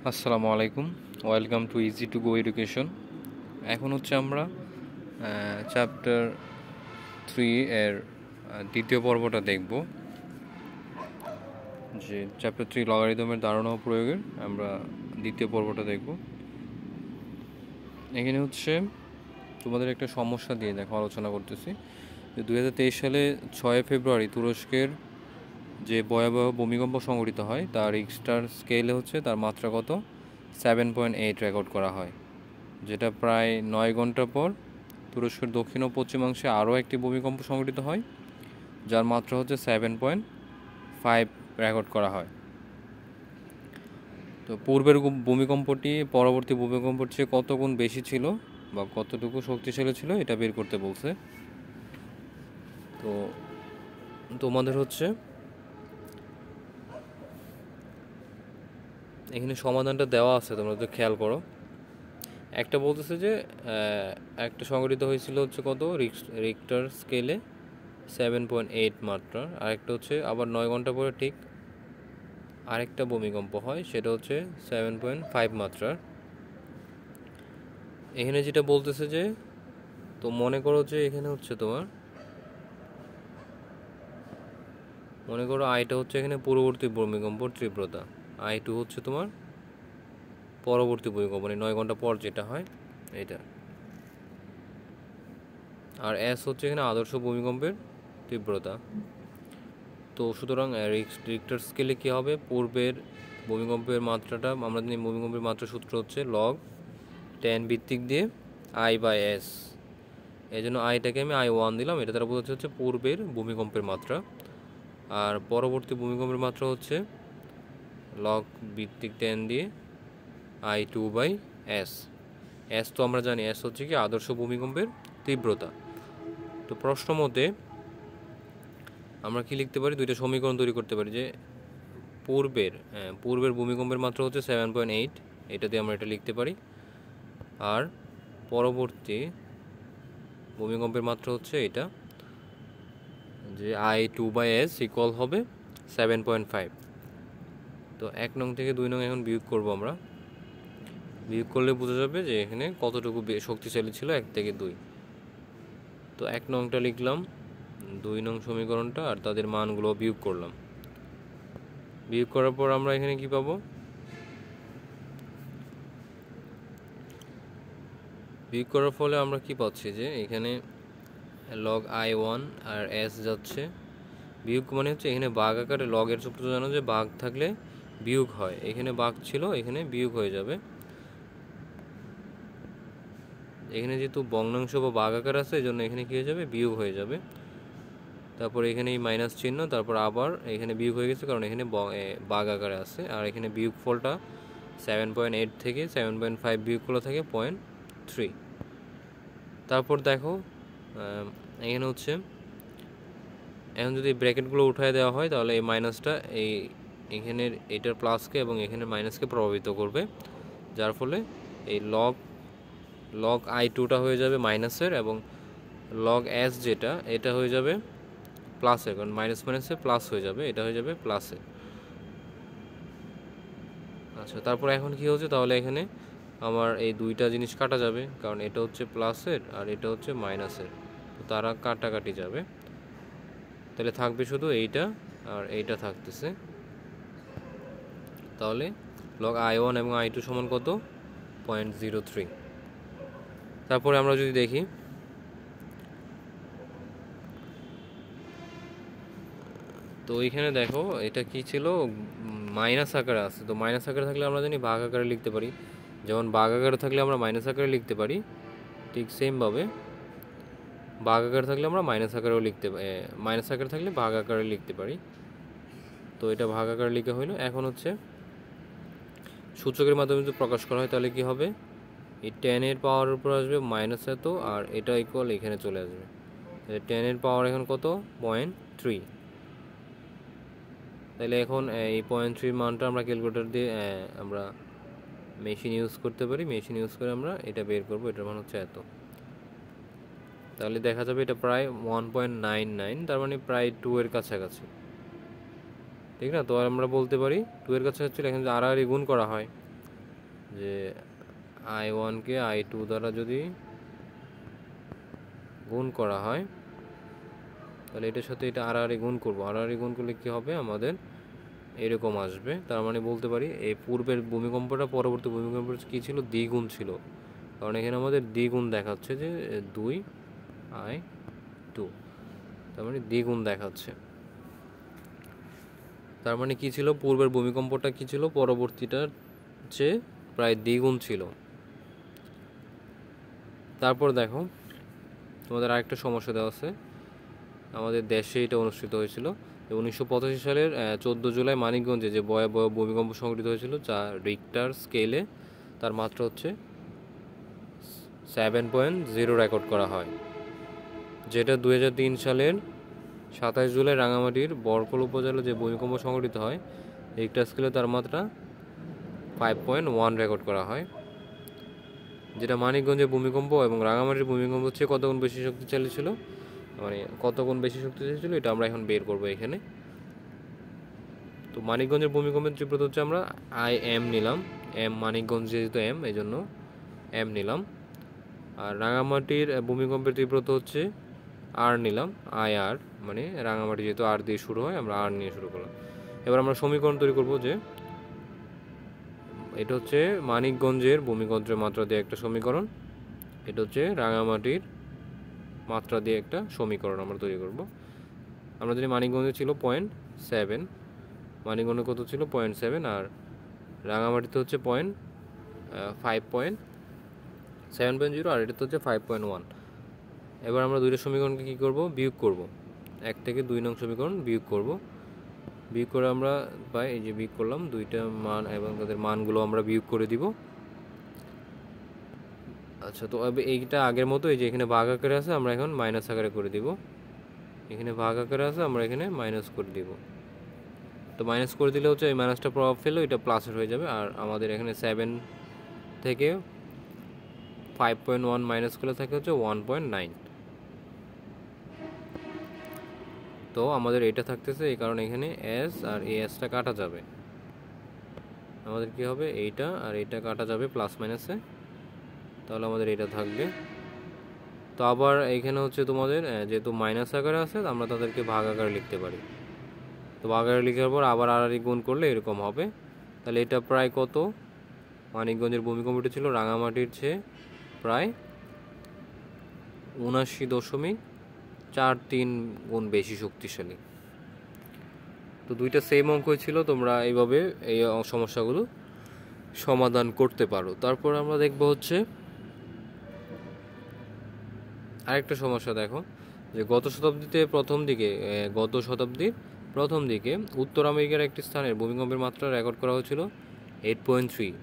আসসালামু আলাইকুম, welcome to easy to go education. এখন হচ্ছে আমরা চ্যাপ্টার 3 এর দ্বিতীয় পর্বটা দেখব, যে চ্যাপ্টার 3 লগারিদমের ধারণা ও প্রয়োগের আমরা দ্বিতীয় পর্বটা দেখব। এখানে হচ্ছে তোমাদের একটা সমস্যা দিয়ে দেখো আলোচনা করতেছি যে 2023 সালে 6 ফেব্রুয়ারি তুরস্কের যে ভয়াবহ ভূমিকম্প সংঘটিত হয় তার রিক্টার স্কেলে হচ্ছে তার মাত্রা কত 7.8 রেকর্ড করা হয়, যেটা প্রায় 9 ঘন্টা পর তুরস্কের দক্ষিণ ও পশ্চিমাংশে আরও একটি ভূমিকম্প সংঘটিত হয় যার মাত্রা হচ্ছে 7.5 রেকর্ড করা হয়। তো পূর্বের ভূমিকম্পটি পরবর্তী ভূমিকম্পের চেয়ে কত গুণ বেশি ছিল বা কতটুকু শক্তিশালী ছিল এটা বের করতে বলছে। তো তোমাদের হচ্ছে এখানে সমাধানটা দেওয়া আছে, তোমরা তো খেয়াল করো। একটা বলতেছে যে একটা সংঘটিত হয়েছিল হচ্ছে কত রিক্টার স্কেলে 7.8 মাত্রা, আরেকটা হচ্ছে আবার 9 ঘন্টা পরে ঠিক আরেকটা ভূমিকম্প হয়, সেটা হচ্ছে 7.5 মাত্রার। এখানে যেটা বলতেছে যে, তো মনে করো যে এখানে হচ্ছে তোমার মনে করো আইটা হচ্ছে এখানে পূর্ববর্তী ভূমিকম্পর তীব্রতা, I2 হচ্ছে তোমার পরবর্তী ভূমিকম্প মানে 9 ঘন্টা পর যেটা হয় এটা, আর S হচ্ছে এখানে আদর্শ ভূমিকম্পের তীব্রতা। তো সুতরাং রিক্টার স্কেলে কী হবে, পূর্বের ভূমিকম্পের মাত্রাটা আমরা জানি ভূমিকম্পের মাত্রা সূত্র হচ্ছে log 10 ভিত্তিক দিয়ে I/S, এই জন্য আইটাকে আমি I1 দিলাম, এটা দ্বারা বোঝাচ্ছে হচ্ছে পূর্বের ভূমিকম্পের মাত্রা, আর পরবর্তী ভূমিকম্পের মাত্রা হচ্ছে log ভিত্তিক 10 দিয়ে I2/S। S তো আমরা জানি S হচ্ছে কি আদর্শ ভূমিকম্পের তীব্রতা। তো প্রশ্ন মতে আমরা কি লিখতে পারি, দুইটা সমীকরণ তৈরি করতে পারি যে পূর্বের ভূমিকম্পের মাত্রা হচ্ছে 7.8, এটা দিয়ে আমরা এটা লিখতে পারি, আর পরবর্তী ভূমিকম্পের মাত্রা হচ্ছে এটা, যে I2/S ইকুয়াল হবে 7.5। তো 1 নং থেকে 2 নং এখন বিয়োগ করব আমরা, বিয়োগ করলে বোঝা যাবে যে এখানে কতটুকু শক্তিশালী ছিল 1 থেকে 2। তো 1 নংটা লিখলাম, 2 নং সমীকরণটা, আর তাদের মানগুলো বিয়োগ করলাম। বিয়োগ করার পর আমরা এখানে কি পাবো, বিয়োগ করার ফলে আমরা কি পাচ্ছি যে এখানে log I1 আর S যাচ্ছে, বিয়োগ মানে হচ্ছে এখানে ভাগ আকারে, লগের সূত্র জানো যে ভাগ থাকলে বিয়োগ হয়, এখানে ভাগ ছিল এখানে বিয়োগ হয়ে যাবে, এখানে যেহেতু ভগ্নাংশ বা ভাগ আকার আছে এই জন্য এখানে কী হয়ে যাবে, বিয়োগ হয়ে যাবে। তারপর এখানে এই মাইনাস চিহ্ন, তারপর আবার এখানে বিয়োগ হয়ে গেছে কারণ এখানে ভাগ আকারে আছে, আর এখানে বিয়োগ ফলটা 7.8 থেকে 7.5 বিয়োগ করলে থাকে 0.3। তারপর দেখো এখানে হচ্ছে এখন যদি ব্র্যাকেটগুলো উঠায় দেওয়া হয় তাহলে এই মাইনাসটা এখানের এটার প্লাসকে এবং এখানের মাইনাসকে প্রভাবিত করবে, যার ফলে এই লগ I2টা হয়ে যাবে মাইনাসের, এবং লগ S যেটা এটা হয়ে যাবে প্লাসের, কারণ মাইনাস মাইনাসে প্লাস হয়ে যাবে, এটা হয়ে যাবে প্লাসের। আচ্ছা, তারপর এখন কি হচ্ছে, তাহলে এখানে আমার এই দুইটা জিনিস কাটা যাবে, কারণ এটা হচ্ছে প্লাসের আর এটা হচ্ছে মাইনাসের, তো তারা কাটাকাটি যাবে, তাহলে থাকবে শুধু এইটা আর এইটা থাকতেছে। তাহলে লগ I1 এবং I2 সমান কত, 0.03। তারপরে আমরা যদি দেখি, তো এইখানে দেখো এটা কি ছিল, মাইনাস আকারে আছে, তো মাইনাস আকারে থাকলে আমরা জানি ভাগ আকারে লিখতে পারি, যেমন ভাগ আকারে থাকলে আমরা মাইনাস আকারে লিখতে পারি, ঠিক সেমভাবে ভাগ আকারে থাকলে আমরা মাইনাস আকারেও মাইনাস আকারে থাকলে ভাগ আকারে লিখতে পারি। তো এটা ভাগ আকারে লিখা হইলো। এখন হচ্ছে সূচকের মাধ্যমে যদি প্রকাশ করা হয় তাহলে কি হবে, এই 10 এর পাওয়ারের উপর আসবে মাইনাস এত, আর এটা ইকুয়াল এখানে চলে আসবে, 10 এর পাওয়ার এখন কত, 0.3। তাহলে এখন এই 0.3 মানটা আমরা ক্যালকুলেটর দিয়ে আমরা মেশিন ইউজ করতে পারি, মেশিন ইউজ করে আমরা এটা বের করবো, এটার মান হচ্ছে এত। তাহলে দেখা যাবে এটা প্রায় 1.99, তার মানে প্রায় 2 এর কাছাকাছি, ঠিক না? তো আমরা বলতে পারি 2 এর কাছাকাছি, এখানে আর গুণ করা হয় যে i1-কে i2 দ্বারা যদি গুণ করা হয় তাহলে এটার সাথে এটা আড়াআড়ি গুণ করব। আড়াআড়ি গুণ করলে কি হবে, আমাদের এরকম আসবে। তার মানে বলতে পারি এই পূর্বের ভূমিকম্পটা পরবর্তী ভূমিকম্পের কী ছিল, দ্বিগুণ ছিল। কারণ এখানে আমাদের দ্বিগুণ দেখাচ্ছে যে 2i2, তার মানে দ্বিগুণ দেখাচ্ছে। তার মানে কি ছিল, পূর্বের ভূমিকম্পটা কি ছিল, পরবর্তীটার চেয়ে প্রায় দ্বিগুণ ছিল। তারপর দেখো তোমাদের আরেকটা সমস্যা দেওয়া আছে। আমাদের দেশে এটা অনুষ্ঠিত হয়েছিল 1985 সালের 14 জুলাই মানিকগঞ্জে যে ভয়াবহ ভূমিকম্প সংঘটিত হয়েছিল, যা রিক্টার স্কেলে তার মাত্রা হচ্ছে 7.0 রেকর্ড করা হয়। যেটা 2003 সালের 27 জুলাই রাঙামাটির বরকল উপজেলায় যে ভূমিকম্প সংঘটিত হয়, রিক্টার স্কেলে তার মাত্রা 5.1 রেকর্ড করা হয়। যেটা মানিকগঞ্জের ভূমিকম্প এবং রাঙামাটির ভূমিকম্প হচ্ছে কত গুণ বেশি শক্তিশালী ছিল, মানে কত গুণ বেশি শক্তিশালী ছিল, এটা আমরা এখন বের করব এখানে। তো মানিকগঞ্জের ভূমিকম্পের তীব্রতা হচ্ছে আমরা IM নিলাম, এম মানিকগঞ্জ যেহেতু এম এই জন্য এম নিলাম। আর রাঙামাটির ভূমিকম্পের তীব্রতা হচ্ছে আর নিলাম, IR, মানে রাঙামাটি যেহেতু আর দিয়ে শুরু হয় আমরা আর নিয়ে শুরু করলাম। এবার আমরা সমীকরণ তৈরি করব যে এটা হচ্ছে মানিকগঞ্জের ভূমিকম্পের মাত্রা দিয়ে একটা সমীকরণ, এটা হচ্ছে রাঙামাটির মাত্রা দিয়ে একটা সমীকরণ আমরা তৈরি করব। আমরা যদি মানিকগঞ্জে ছিল 0.7, মানিকগঞ্জে কত ছিল 0.7, আর রাঙামাটিতে হচ্ছে 7.0, আর এটাতে হচ্ছে 5.1। এবার আমরা দুইটা সমীকরণকে কী করব, বিয়োগ করব। 1 থেকে 2 নং সমীকরণ বিয়োগ করব। বিয়োগ করে আমরা পাই, এই যে বিয়োগ করলাম দুইটা মান এবং তাদের মানগুলো আমরা বিয়োগ করে দিব। আচ্ছা, তো এইটা আগের মতো, এই যে এখানে ভাগ আকারে আছে আমরা এখন মাইনাস আকারে করে দিব, এখানে ভাগ আকারে আছে আমরা এখানে মাইনাস করে দিব। তো মাইনাস করে দিলে হচ্ছে এই মাইনাসটা প্রভাব ফেললো, এটা প্লাসের হয়ে যাবে। আর আমাদের এখানে 7 থেকে 5.1 মাইনাস করলে থাকে হচ্ছে 1.9। তো আমাদের এটা থাকতেছে, এই কারণে এখানে এস আর এই এসটা কাটা যাবে। আমাদের কি হবে, এইটা আর এইটা কাটা যাবে প্লাস মাইনাসে, তাহলে আমাদের এটা থাকবে। তো আবার এইখানে হচ্ছে তোমাদের যেহেতু মাইনাস আকারে আছে আমরা তাদেরকে ভাগ আকারে লিখতে পারি। তো ভাগ আকারে লিখার পর আবার আড়াআড়ি গুণ করলে এরকম হবে। তাহলে এটা প্রায় কত, মানিকগঞ্জের ভূমিকম্পটি ছিল রাঙামাটির চেয়ে প্রায় 79.43 গুণ বেশি শক্তিশালী। তো দুইটা সেম অঙ্কই ছিল, তোমরা এইভাবে এই সমস্যাগুলো সমাধান করতে পারো। তারপর আমরা দেখব হচ্ছে আরেকটা সমস্যা। দেখো যে গত শতাব্দীর প্রথম দিকে উত্তর আমেরিকার একটি স্থানের ভূমিকম্পের মাত্রা রেকর্ড করা হয়েছিল 8.3,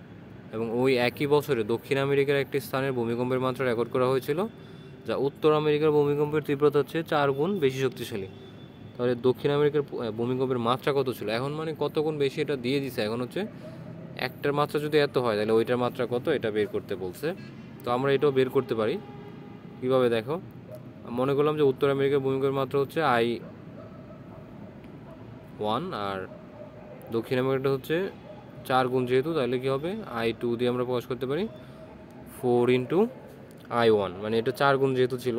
এবং ওই একই বছরে দক্ষিণ আমেরিকার একটি স্থানের ভূমিকম্পের মাত্রা রেকর্ড করা হয়েছিল যা উত্তর আমেরিকার ভূমিকম্পের তীব্রতা হচ্ছে 4 গুণ বেশি শক্তিশালী। তাহলে দক্ষিণ আমেরিকার ভূমিকম্পের মাত্রা কত ছিল, এখন মানে কত গুণ বেশি এটা দিয়ে দিছে, এখন হচ্ছে একটার মাত্রা যদি এত হয় তাহলে ওইটার মাত্রা কত এটা বের করতে বলছে। তো আমরা এটাও বের করতে পারি। কীভাবে দেখো, মনে করলাম যে উত্তর আমেরিকার ভূমিকম্পের মাত্রা হচ্ছে I1 আর দক্ষিণ আমেরিকাটা হচ্ছে 4 গুণ, যেহেতু তাহলে কী হবে I2 দিয়ে আমরা প্রকাশ করতে পারি 4 × I1, মানে এটা 4 গুণ যেহেতু ছিল।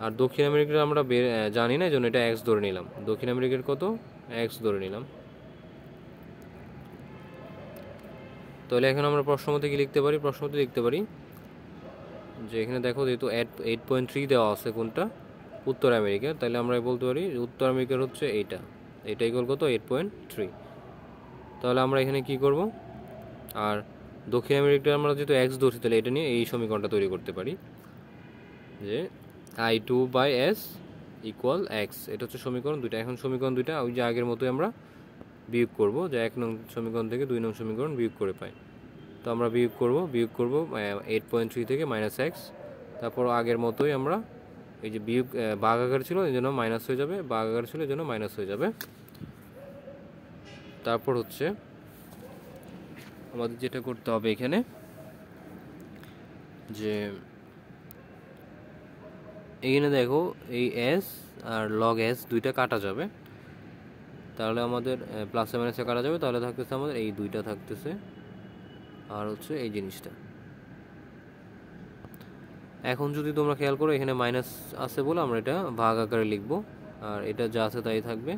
আর দক্ষিণ আমেরিকার আমরা জানি না, এই জন্য এটা এক্স ধরে নিলাম। দক্ষিণ আমেরিকার কত, এক্স ধরে নিলাম। তাহলে এখন আমরা প্রশ্ন মতে কি লিখতে পারি, প্রশ্ন মতে লিখতে পারি যে এখানে দেখো যেহেতু 8.3 দেওয়া আছে কোনটা, উত্তর আমেরিকা, তাহলে আমরা বলতে পারি উত্তর আমেরিকার হচ্ছে এইটা ইকুয়াল কত 8.3। তাহলে আমরা এখানে কি করব, আর দক্ষিণ আমেরিকা আমরা যেহেতু এক্স ধরছি তাহলে এটা নিয়ে এই সমীকরণটা তৈরি করতে পারি যে I2/s = x। এটা হচ্ছে সমীকরণ দুইটা। এখন সমীকরণ দুইটা ওই যে আগের মতোই আমরা বিয়োগ করব, যে 1 নং সমীকরণ থেকে 2 নং সমীকরণ বিয়োগ করে পাই। তো আমরা বিয়োগ করব 8.3 থেকে -x, তারপর আগের মতোই আমরা এই যে বিয়োগ ভাগ আকার ছিল এই জন্য মাইনাস হয়ে যাবে, ভাগ আকার ছিল এই জন্য মাইনাস হয়ে যাবে। তারপর হচ্ছে আমাদের যেটা করতে হবে এখানে যে এইখানে দেখো এই s আর log s দুইটা কাটা যাবে, তাহলে আমাদের প্লাসে মাইনাসে কাটা যাবে, তাহলে থাকতেছে আমাদের এই দুইটা থাকতেছে আর হচ্ছে এই জিনিসটা। এখন যদি তোমরা খেয়াল করো এখানে মাইনাস আছে বলে আমরা এটা ভাগ আকারে লিখব, আর এটা যা আছে তাই থাকবে।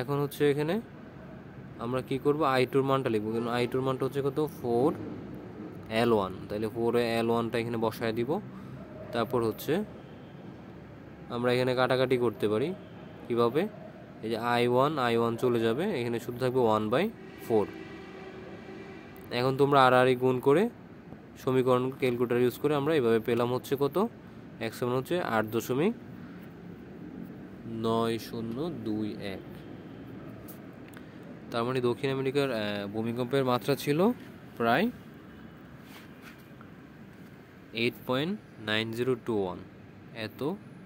এখন হচ্ছে এখানে আমরা কি করব, i2 এর মানটা লিখবো, কিন্তু i2 এর মানটা হচ্ছে কত 4l1, তাহলে 4l1টা এখানে বসায় দিব। তারপর হচ্ছে আমরা এখানে কাটাকাটি করতে পারি কিভাবে, এই যে i1 চলে যাবে, এখানে শুধু থাকবে 1/4। এখন তোমরা আর গুণ করে সমীকরণ ক্যালকুলেটর ইউজ করে আমরা এভাবে পেলাম হচ্ছে কত, x সমান হচ্ছে 8.9021। তার মানে দক্ষিণ আমেরিকার ভূমিকম্পের মাত্রা ছিল প্রায় 8.9021, এত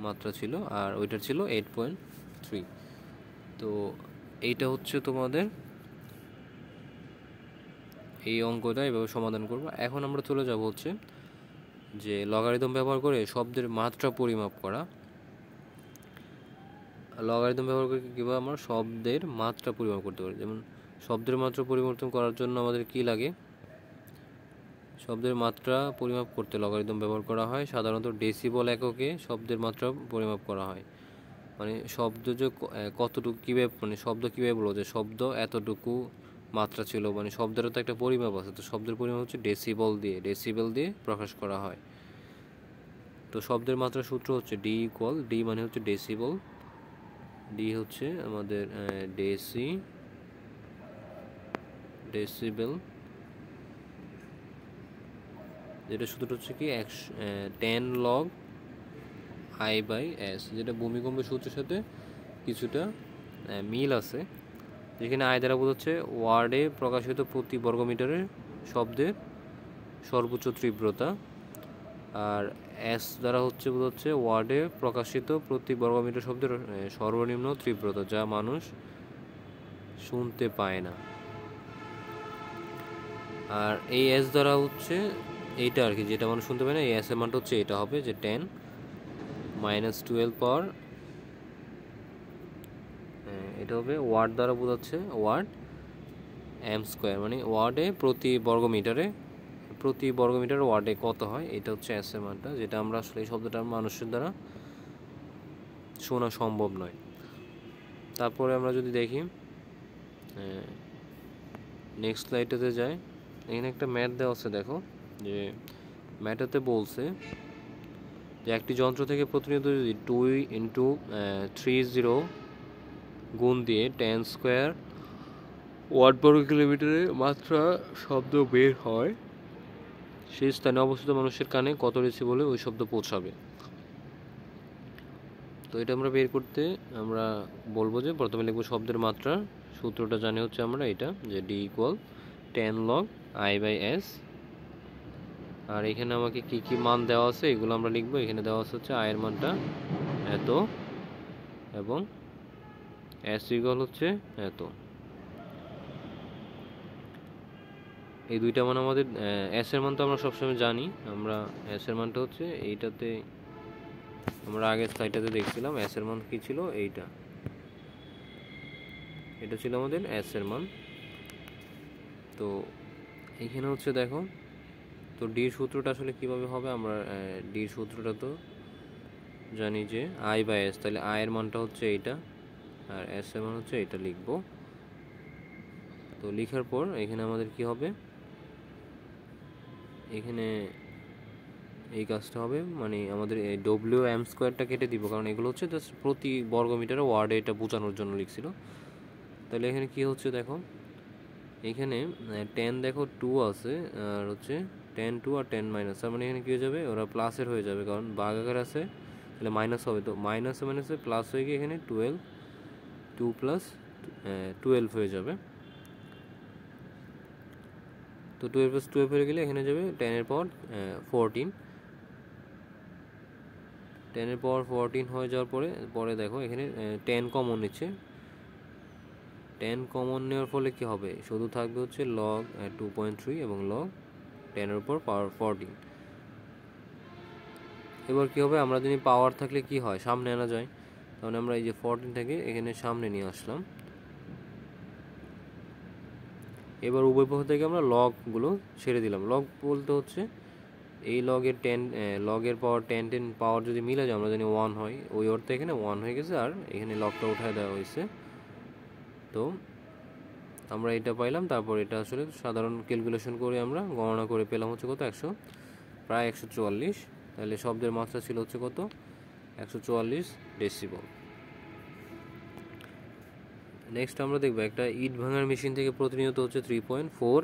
মাত্রা ছিল, আর ওইটার ছিল 8.3। তো এইটা হচ্ছে তোমাদের এই অঙ্কটা এভাবে সমাধান করব। এখন আমরা চলে যাব হচ্ছে যে লগারিদম ব্যবহার করে শব্দের মাত্রা পরিমাপ করা। লগারিদম ব্যবহার করে কীভাবে আমরা শব্দের মাত্রা পরিমাপ করতে পারি। যেমন শব্দের মাত্রা পরিবর্তন করার জন্য আমাদের কি লাগে, শব্দের মাত্রা পরিমাপ করতে লগারিদম ব্যবহার করা হয়। সাধারণত ডেসিবল এককে শব্দের মাত্রা পরিমাপ করা হয়। মানে শব্দ যে কতটুকু কীভাবে, মানে শব্দ কীভাবে বলবো যে শব্দ এতটুকু মাত্রা ছিল, মানে শব্দেরও তো একটা পরিমাপ আছে, তো শব্দের পরিমাপ হচ্ছে ডেসিবল দিয়ে প্রকাশ করা হয়। তো শব্দের মাত্রার সূত্র হচ্ছে ডি মানে হচ্ছে ডেসিবল, ডি হচ্ছে আমাদের ডেসিবেল, যেটা সূত্রটা হচ্ছে কি 10 log I/s, যেটা ভূমিকম্পের সূত্রের সাথে কিছুটা মিল আছে। যেখানে আই দ্বারা বোঝাচ্ছে ওয়ার্ডে প্রকাশিত প্রতি বর্গমিটারে শব্দের সর্বোচ্চ তীব্রতা, আর এস দ্বারা বোঝাচ্ছে ওয়ার্ডে প্রকাশিত প্রতি বর্গমিটার শব্দের সর্বনিম্ন তীব্রতা, যা মানুষ শুনতে পায় না। আর এই এস দ্বারা হচ্ছে এইটা আর কি, যেটা মানুষ শুনতে পায় না, এই এস এর মানটা হচ্ছে এটা হবে যে 10 - 12 পাওয়ার, এটা হবে ওয়ার্ড দ্বারা বোঝাচ্ছে ওয়ার্ড এম স্কোয়ার, মানে ওয়ার্ডে প্রতি বর্গমিটার ওয়ার্ডে কত হয়, এটা হচ্ছে এস এর মানটা, যেটা আমরা আসলে এই শব্দটা মানুষের দ্বারা শোনা সম্ভব নয়। তারপরে আমরা যদি দেখি নেক্সট স্লাইডটাতে যাই, এখানে একটা ম্যাথ দেওয়া আছে, দেখো যে ম্যাথটাতে বলছে যে একটি যন্ত্র থেকে প্রতিনিয়ত যদি 2 × 30 গুণ দিয়ে 10 স্কোয়ার ওয়াট বর্গ কিলোমিটারে মাত্রা শব্দ বের হয়, সেই স্থানে অবস্থিত মানুষের কানে কত ডেসিবেলে ওই শব্দ পৌঁছাবে। তো এটা আমরা বের করতে আমরা বলবো যে প্রথমে লিখবো শব্দের মাত্রা, সূত্রটা জানি হচ্ছে আমরা এটা যে D = 10 log I/s। আর এখানে আমাকে কি কি মান দেওয়া আছে এগুলো আমরা লিখবো। এখানে দেওয়া আছে হচ্ছে I এর মানটা এত এবং s হচ্ছে এত। এই দুইটা মান আমাদের s এর মান তো আমরা সবসময় জানি, আমরা s এর মানটা হচ্ছে এইটাতে, আমরা আগের স্লাইডটাতে দেখছিলাম s এর মান কি ছিল, এটা ছিল আমাদের s এর মান। তো এখানে হচ্ছে দেখো, তো d এর সূত্রটা আসলে কিভাবে হবে, আমরা d এর সূত্রটা তো জানি যে I/s, তাহলে I এর মানটা হচ্ছে এইটা আর s এর মান হচ্ছে এটা লিখবো। তো লেখার পর এখানে আমাদের কি হবে, এখানে এই কাজটা হবে, মানে আমাদের WM² কেটে দিব, কারণ এগুলো হচ্ছে জাস্ট প্রতি বর্গমিটারে ওয়ার্ডে এটা বোঝানোর জন্য লিখছিল। তাহলে এখানে কি হচ্ছে দেখো, এখানে 10 দেখো 2 আছে, আর হচ্ছে 10 2 আর 10 মাইনাস, তার মানে এখানে কী হয়ে যাবে, ওরা প্লাসের হয়ে যাবে, কারণ ভাগাকার আছে, তাহলে মাইনাস হবে, তো মাইনাসে প্লাস হয়ে গিয়ে এখানে 12 2 + 12 হয়ে যাবে। তো 12 + 12 হয়ে গেলে এখানে যাবে 10 এর পাওয়ার 14, 10 এর পাওয়ার 14 হয়ে যাওয়ার পরে দেখো এখানে 10 কমন নিচ্ছে, 10 কমন নেওয়ার ফলে কি হবে, শুধু থাকবে হচ্ছে log 2.3 এবং log 10 এর উপর পাওয়ার 14। এবার কি হবে, আমরা যদি পাওয়ার থাকলে কি হয় সামনে আনা যায়, তাহলে আমরা এই যে 14 থেকে এখানে সামনে নিয়ে আসলাম। এবার উভয় পক্ষ থেকে আমরা লগগুলো ছেড়ে দিলাম। লগ বলতে হচ্ছে এই লগের লগের পাওয়ার 10 পাওয়ার যদি মিলে যায় আমরা জানি 1 হয়, ওই অর্থে এখানে 1 হয়ে গেছে, আর এখানে লগটা উঠায় দেওয়া হয়েছে। তো আমরা এটা পাইলাম। তারপর এটা আসলে সাধারণ ক্যালকুলেশন করে আমরা গণনা করে পেলাম হচ্ছে কত, প্রায় 144। তাহলে শব্দের মাত্রা ছিল হচ্ছে কত, 144 ডেসিবল। নেক্সট আমরা দেখব একটা ইট ভাঙার মেশিন থেকে প্রতিনিয়ত হচ্ছে 3.4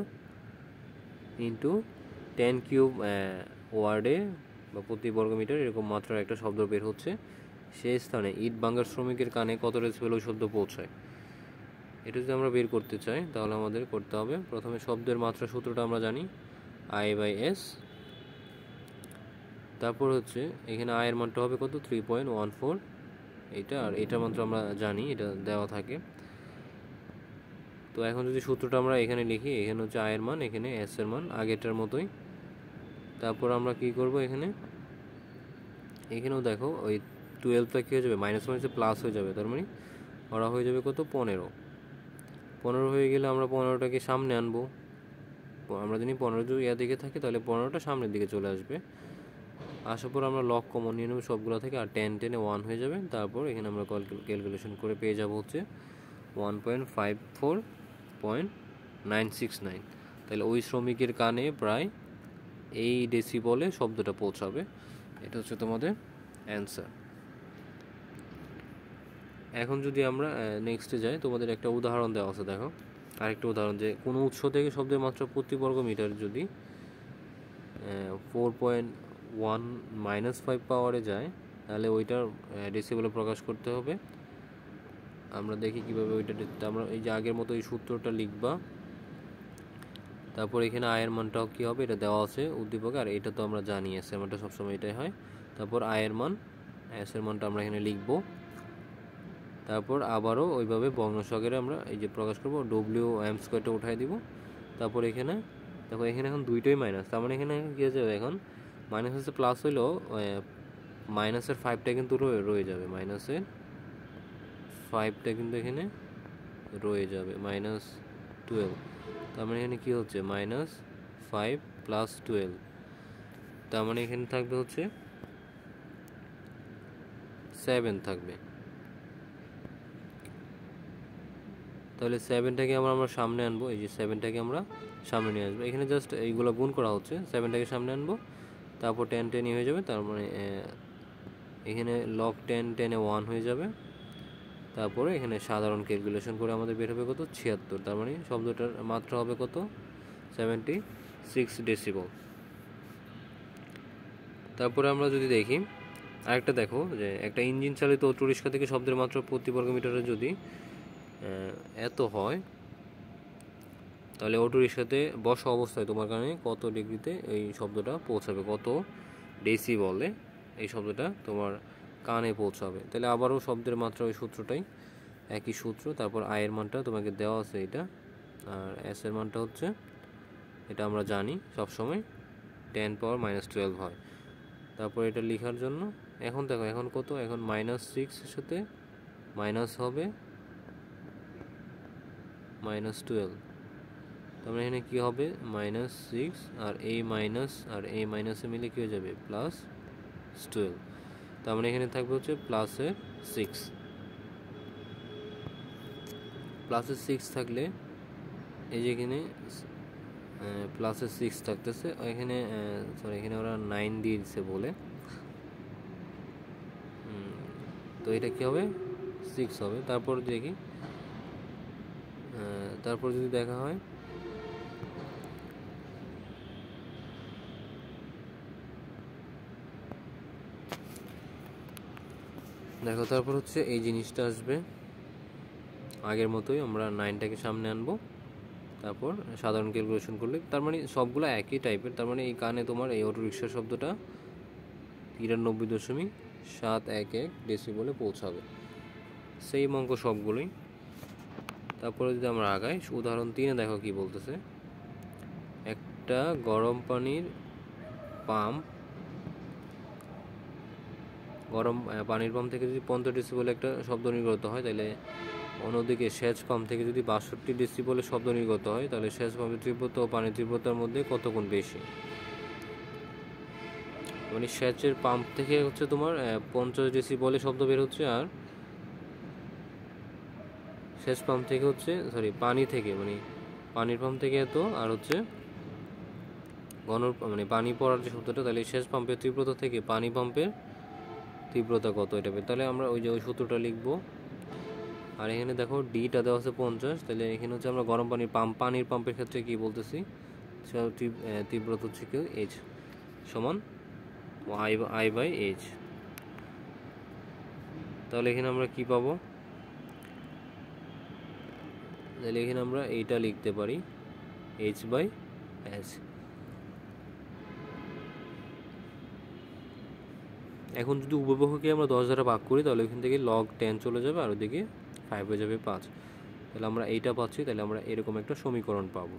ইন্টু 10 কিউব ওয়ার্ডে বা প্রতি বর্গমিটার এরকম মাত্রার একটা শব্দ বের হচ্ছে। সেই স্থানে ইট ভাঙার শ্রমিকের কানে কত ডেসিবেল ওই শব্দ পৌঁছায়। এটা যদি আমরা বের করতে চাই তাহলে আমাদের করতে হবে প্রথমে শব্দের মাত্রা সূত্রটা আমরা জানি, I/S। তারপর হচ্ছে এখানে আয়ের মানটা হবে কত, 3.14 এইটা, আর এটার মাত্রা আমরা জানি, এটা দেওয়া থাকে। তো এখন যদি সূত্রটা আমরা এখানে লিখি, এখানে হচ্ছে আয়ের মান, এখানে এস এর মান আগেরটার মতোই। তারপর আমরা কি করব, এখানেও দেখো ওই 12টা কী হয়ে যাবে, মাইনাস মাইনাসে প্লাস হয়ে যাবে, তার মানে ওরা হয়ে যাবে কত, 15 হয়ে গেলে আমরা 15টাকে সামনে আনবো। আমরা জানি 15 যদি দিকে থাকে তাহলে 15টা সামনের দিকে চলে আসবে। আসার পর আমরা লগ কমন নিয়ে নেবো সবগুলো থেকে, আর 10 1 হয়ে যাবে। তারপর এখানে আমরা ক্যালকুলেশন করে পেয়ে যাব হচ্ছে 1.54.969। তাহলে ওই শ্রমিকের কানে প্রায় এই ডেসিবলে শব্দটা পৌঁছাবে। এটা হচ্ছে তোমাদের অ্যান্সার। এখন যদি আমরা নেক্সটে যাই, তোমাদের একটা উদাহরণ দেওয়া আছে, দেখো আরেকটা উদাহরণ, যে কোনো উৎস থেকে শব্দের মাত্রা প্রতি বর্গমিটার যদি 4.1 - 5 পাওয়ারে যায় তাহলে ওইটার ডেসিবেলে প্রকাশ করতে হবে। আমরা দেখি কীভাবে ওইটা, আমরা এই যে আগের মতো এই সূত্রটা লিখবা। তারপর এখানে আয়ের মানটাও কী হবে, এটা দেওয়া আছে উদ্দীপকে, আর এটা তো আমরা জানি এস এর মানটা সবসময় এটাই হয়। তারপর আয়ের মান, এস এর মানটা আমরা এখানে লিখবো। তারপর আবারও ওইভাবে ভগ্নাংশে আমরা এই যে প্রকাশ করবো, WM² উঠাই দিব। তারপর এখানে দেখো, এখানে এখন দুইটাই মাইনাস, তার মানে এখানে কী হয়ে যাবে, এখন মাইনাস হচ্ছে প্লাস হইলেও মাইনাসের 5টা কিন্তু রয়ে যাবে, মাইনাসের 5টা কিন্তু এখানে রয়ে যাবে, -12। তার মানে এখানে কী হচ্ছে, -5 + 12, তার মানে এখানে থাকবে হচ্ছে 7 থাকবে। তাহলে 7টাকে আমরা সামনে আনবো, এই যে 7টাকে আমরা সামনে নিয়ে আসবো। এখানে জাস্ট এইগুলো গুণ করা হচ্ছে, 7টাকে সামনে আনবো, তারপর 10 হয়ে যাবে, তার মানে এখানে লগ 10 1 হয়ে যাবে। তারপরে এখানে সাধারণ ক্যালকুলেশন করে আমাদের বের হবে কত, 76। তার মানে শব্দটার মাত্রা হবে কত, 76 ডেসিবল। তারপরে আমরা যদি দেখি আরেকটা, দেখো যে একটা ইঞ্জিন চালিত অটোরিক্সা থেকে শব্দের মাত্রা প্রতি বর্গমিটারে যদি এত হয় তাহলে অটোরিক্সাতে বসা অবস্থায় তোমার কারণে কত ডিগ্রিতে এই শব্দটা পৌঁছাবে, কত ডেসিবলে এই শব্দটা তোমার কানে পৌঁছাবে। তাহলে আবারও শব্দের মাত্রা ওই সূত্রটাই, একই সূত্র। তারপর আয়ের মানটা তোমাকে দেওয়া আছে এটা, আর এস এর মানটা হচ্ছে, এটা আমরা জানি সবসময় 10 পাওয়ার -12 হয়। তারপর এটা লেখার জন্য এখন দেখো, এখন কত, এখন -6 এর সাথে মাইনাস হবে -12, তার মানে এখানে কী হবে, -6, আর এই মাইনাস আর এই মাইনাসে মিলে কী হয়ে যাবে, +12। তার মানে এখানে থাকবে হচ্ছে +6 থাকলে এই যে এখানে +6 থাকতেছে, এখানে সরি এখানে ওরা 9 দিয়ে দিচ্ছে বলে, তো এটা কী হবে, 6 হবে। তারপর দেখি, তারপর যদি দেখা হয়, দেখো তারপর হচ্ছে এই জিনিসটা আসবে আগের মতোই, আমরা 9টাকে সামনে আনবো, তারপর সাধারণ ক্যালকুলেশন করলে, তার মানে সবগুলো একই টাইপের। তার মানে এই কানে তোমার এই অটোরিক্সা শব্দটা 93.711 ডেসিবলে পৌঁছাবে, সেম অঙ্ক সবগুলোই। তারপরে যদি আমরা আগাই, উদাহরণ 3-এ দেখো কি বলতেছে, একটা গরম পানির পাম্প থেকে যদি 15 ডেসিবলে একটা শব্দ নির্গত হয়, তাহলে অন্যদিকে সেচ পাম্প থেকে যদি 62 ডেসিবেলে শব্দ নির্গত হয় তাহলে সেচ পাম্পের তীব্রতা ও পানির তীব্রতার মধ্যে কত গুণ বেশি? মানে সেচের পাম্প থেকে হচ্ছে তোমার 50 ডেসিবেলে শব্দ বের হচ্ছে, আর সেচ পাম্প থেকে হচ্ছে পানি থেকে মানে পানির পাম্প থেকে এত, আর হচ্ছে মানে পানি পড়ার যে সূত্রটা, তাহলে সেচ পাম্পের তীব্রতা থেকে পানি পাম্পের তীব্রতা কত, এটা তাহলে আমরা ওই সূত্রটা লিখবো। আর এখানে দেখো ডিটা দেওয়া আছে 50, তাহলে এখানে হচ্ছে আমরা গরম পানির পাম্পের ক্ষেত্রে কি বলতেছি, তীব্রতা হচ্ছে কি এইচ সমান আই বাই এইচ। তাহলে এখানে আমরা কি পাবো, তাহলে এখানে আমরা এইটা লিখতে পারি এইচ বাই এস। এখন যদি উপবাহুকে আমরা 10 দ্বারা ভাগ করি তাহলে ওইখান থেকে লগ 10 চলে যাবে, আর ওদিকে 5 হয়ে যাবে 5। তাহলে আমরা এইটা পাচ্ছি, তাহলে আমরা এরকম একটা সমীকরণ পাবো।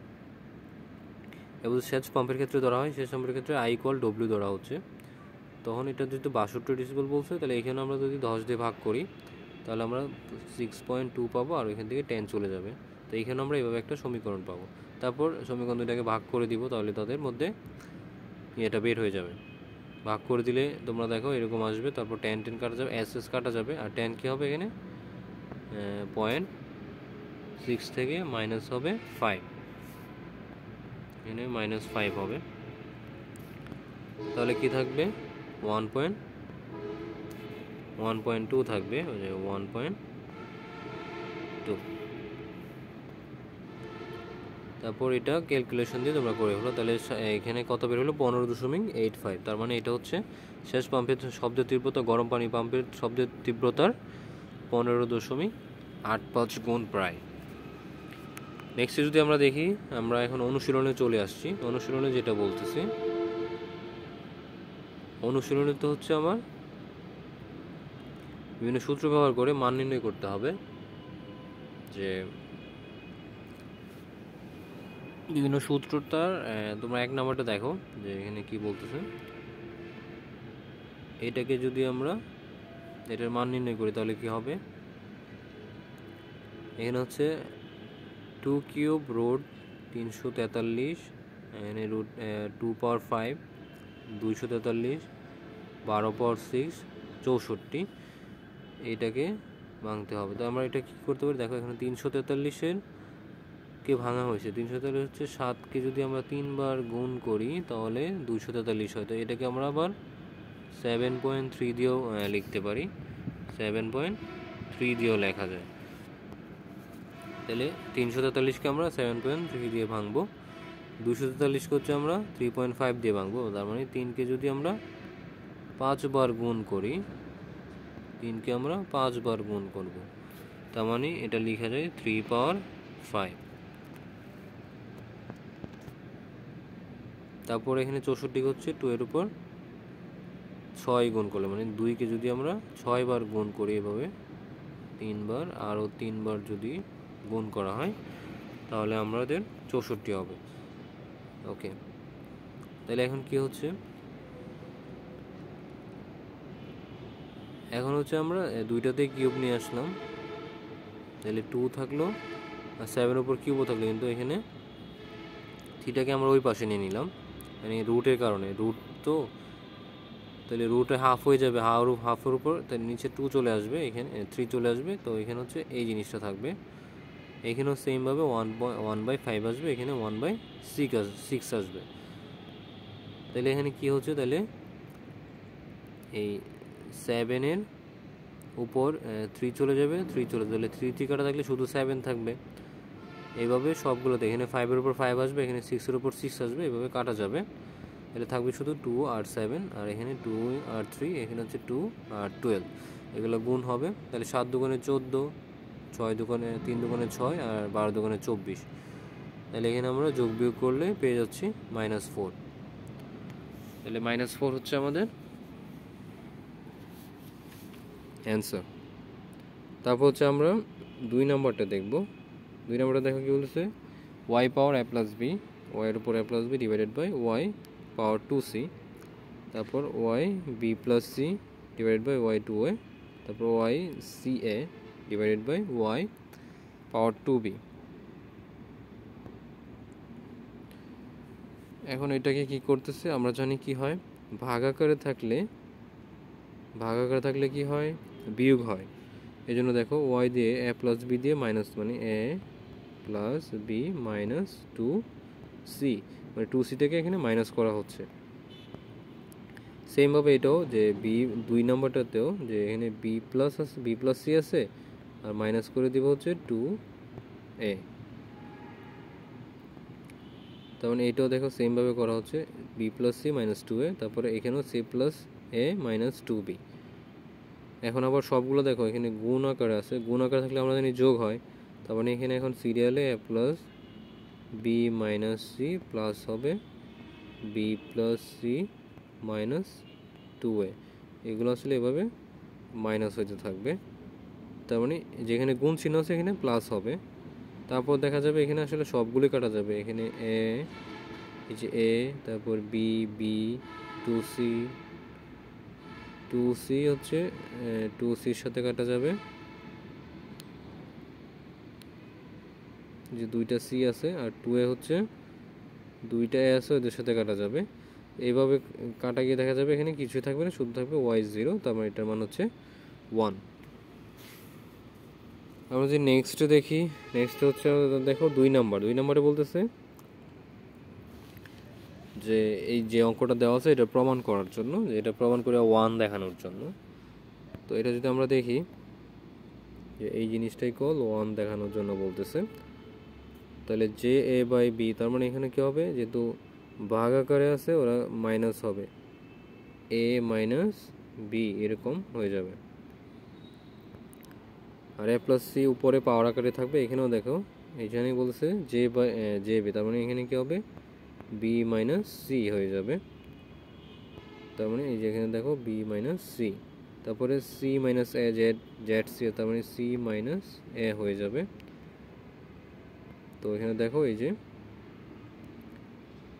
এবার সেচ পাম্পের ক্ষেত্রে ধরা হয়, সেচ পাম্পের ক্ষেত্রে আই ইকুয়াল ডব্লিউ ধরা হচ্ছে, তখন এটা যদি 62 ডেসিবেল বলছে, তাহলে এখানে আমরা যদি 10 দিয়ে ভাগ করি তাহলে আমরা 6.2 পাবো, আর এখান থেকে 10 চলে যাবে। তো এইখানে আমরা এইভাবে একটা সমীকরণ পাবো। তারপর সমীকরণ দুইটাকে ভাগ করে দিব, তাহলে তাদের মধ্যে এটা বের হয়ে যাবে। ভাগ করে দিলে তোমরা দেখো এরকম আসবে, তারপর 10 কাটা যাবে, এস কাটা যাবে, আর 10 কী হবে এখানে 0.6 থেকে মাইনাস হবে 5, এখানে -5 হবে। তাহলে কি থাকবে 1.2 থাকবে, ওই যে 1.2। তারপর এটা ক্যালকুলেশন দিয়ে তোমরা করে হলো, তাহলে এখানে কত বের হলো 15.85। তার মানে এটা হচ্ছে সেচ পাম্পের শব্দের তীব্রতা গরম পানি পাম্পের শব্দের তীব্রতার 15.85 গুণ প্রায়। নেক্সটে যদি আমরা দেখি, আমরা এখন অনুশীলনে চলে আসছি। অনুশীলনে যেটা বলতেছি, অনুশীলনে তো হচ্ছে আমার বিভিন্ন সূত্র ব্যবহার করে মান নির্ণয় করতে হবে, যে বিভিন্ন সূত্রটার তোমরা 1 নম্বরটা দেখো যে এখানে কি বলতেছে। এটাকে যদি আমরা এটার মান নির্ণয় করি তাহলে কি হবে, এখানে হচ্ছে 2 কিউব রুট 343, এখানে রুট 2 পাওয়ার 5 243, 12 পাওয়ার 6 64, এইটাকে ভাঙতে হবে। তো আমরা এটা কী করতে পারি, দেখো এখানে 343-এর কে ভাঙা হয়েছে, 343 হচ্ছে 7কে যদি আমরা 3 বার গুণ করি তাহলে 243 হয়। তো এটাকে আমরা আবার 7.3 দিয়েও লিখতে পারি, 7.3 দিয়েও লেখা যায়। তাহলে 343-কে আমরা 7.3 দিয়ে ভাঙবো, 243-কে হচ্ছে আমরা 3.5 দিয়ে ভাঙবো। তার মানে 3কে যদি আমরা 5 বার গুণ করি, 3কে আমরা 5 বার গুণ করব, তার মানে এটা লেখা যায় 3 পাওয়ার 5। তারপর এখানে 64 হচ্ছে 2 এর উপর 6 গুণ করলে, মানে 2কে যদি আমরা 6 বার গুণ করি এভাবে 3 বার, আরও 3 বার যদি গুণ করা হয় তাহলে আমাদের 64 হবে। ওকে, তাহলে এখন কি হচ্ছে, এখন হচ্ছে আমরা দুইটাতে কিউব নিয়ে আসলাম, তাহলে 2 থাকলো, আর 7 উপর কিউবও থাকলো, কিন্তু এখানে থিটাকে আমরা ওই পাশে নিয়ে নিলাম, মানে রুটের কারণে, রুট তো, তাহলে রুটে হাফ হয়ে যাবে, হাফের উপর তাহলে নিচে 2 চলে আসবে, এখানে 3 চলে আসবে, তো এখানে হচ্ছে এই জিনিসটা থাকবে। এখানেও সেমভাবে 1/5 আসবে, এখানে 1/6 আসবে। তাহলে এখানে কি হচ্ছে, তাহলে এই 7-এর উপর 3 চলে যাবে, 3 চলে যাবে, তাহলে 3 কাটা থাকলে শুধু 7 থাকবে। এইভাবে সবগুলোতে এখানে 5-এর উপর 5 আসবে, এখানে 6-এর উপর 6 আসবে, এভাবে কাটা যাবে। তাহলে থাকবে শুধু 2 আর 7, আর এখানে 2 আর 3, এখানে হচ্ছে 2 আর 12, এগুলো গুণ হবে। তাহলে 7 দুগুণে 14, 6 দুগুণে 3 দুগুণে 6, আর 12 দুগুণে 24। তাহলে এখানে আমরা যোগ বিয়োগ করলে পেয়ে যাচ্ছি -4। তাহলে -4 হচ্ছে আমাদের অ্যান্সার। তারপর হচ্ছে আমরা 2 নম্বরটা দেখব। 2 নম্বরটা দেখো কি বলতেছে, y power a plus b, y এর উপর a plus b divided by y power 2c, তারপর y b plus c divided by y 2a, তারপর y c a divided by y power 2b। এখন এটাকে কি করতেছে, আমরা জানি কি হয়, ভাগাকারে থাকলে কি হয়, বিয়োগ হয়। এই জন্য দেখো ওয়াই দিয়ে এ প্লাস বি দিয়ে মাইনাস, মানে এ প্লাস বি মাইনাস 2c, মানে 2cটাকে এখানে মাইনাস করা হচ্ছে। সেমভাবে এটাও যে বি 2 নম্বরটাতেও যে এখানে বি প্লাস আছে, বি প্লাস সি আছে, আর মাইনাস করে দিব হচ্ছে 2a। তার মানে এটাও দেখো সেমভাবে করা হচ্ছে, B plus C minus 2a, তারপরে এখানেও সি প্লাস এ মাইনাস 2b। এখন আবার সবগুলো দেখো এখানে গুণ আকারে আছে, গুণ আকারে থাকলে আমরা জানি যোগ হয়। তার মানে এখানে এখন সিরিয়ালে A plus B minus C plus হবে B plus C minus 2a, এগুলো আসলে এভাবে মাইনাস হতে থাকবে। তার মানে যেখানে গুণ চিহ্ন আছে এখানে প্লাস হবে। তারপর দেখা যাবে এখানে আসলে সবগুলি কাটা যাবে, এখানে এ, এই যে এ, তারপর বি, বি, 2c, 2c হচ্ছে 2cর সাথে কাটা যাবে, যে দুইটা সি আছে, আর 2a হচ্ছে দুইটা এ আছে, ওদের সাথে কাটা যাবে। এইভাবে কাটা গিয়ে দেখা যাবে এখানে কিছুই থাকবে না, শুধু থাকবে y0, তার মানে এটার মান হচ্ছে 1। আমরা যদি নেক্সট দেখি, নেক্সট হচ্ছে দেখো 2 নম্বরে বলতেছে যে এই যে অঙ্কটা দেওয়া আছে এটা প্রমাণ করার জন্য, যে এটা প্রমাণ করে 1 দেখানোর জন্য। তো এটা যদি আমরা দেখি যে এই জিনিসটাই কল 1 দেখানোর জন্য বলতেছে, তাহলে জে এ বাই বি, তার মানে এখানে কি হবে, যেহেতু ভাগ আকারে আছে ওরা মাইনাস হবে, এ মাইনাস বি এরকম হয়ে যাবে। আর এ প্লাস সি উপরে পাওয়ার আকারে থাকবে, এখানেও দেখো এইখানেই বলছে জে বাই জে বি, তার মানে এখানে কি হবে, বি মাইনাস সি হয়ে যাবে। তার মানে এই যে এখানে দেখো বি মাইনাস সি, তারপরে C minus A Z Z C, তার মানে সি মাইনাস এ হয়ে যাবে। তো এখানে দেখো এই যে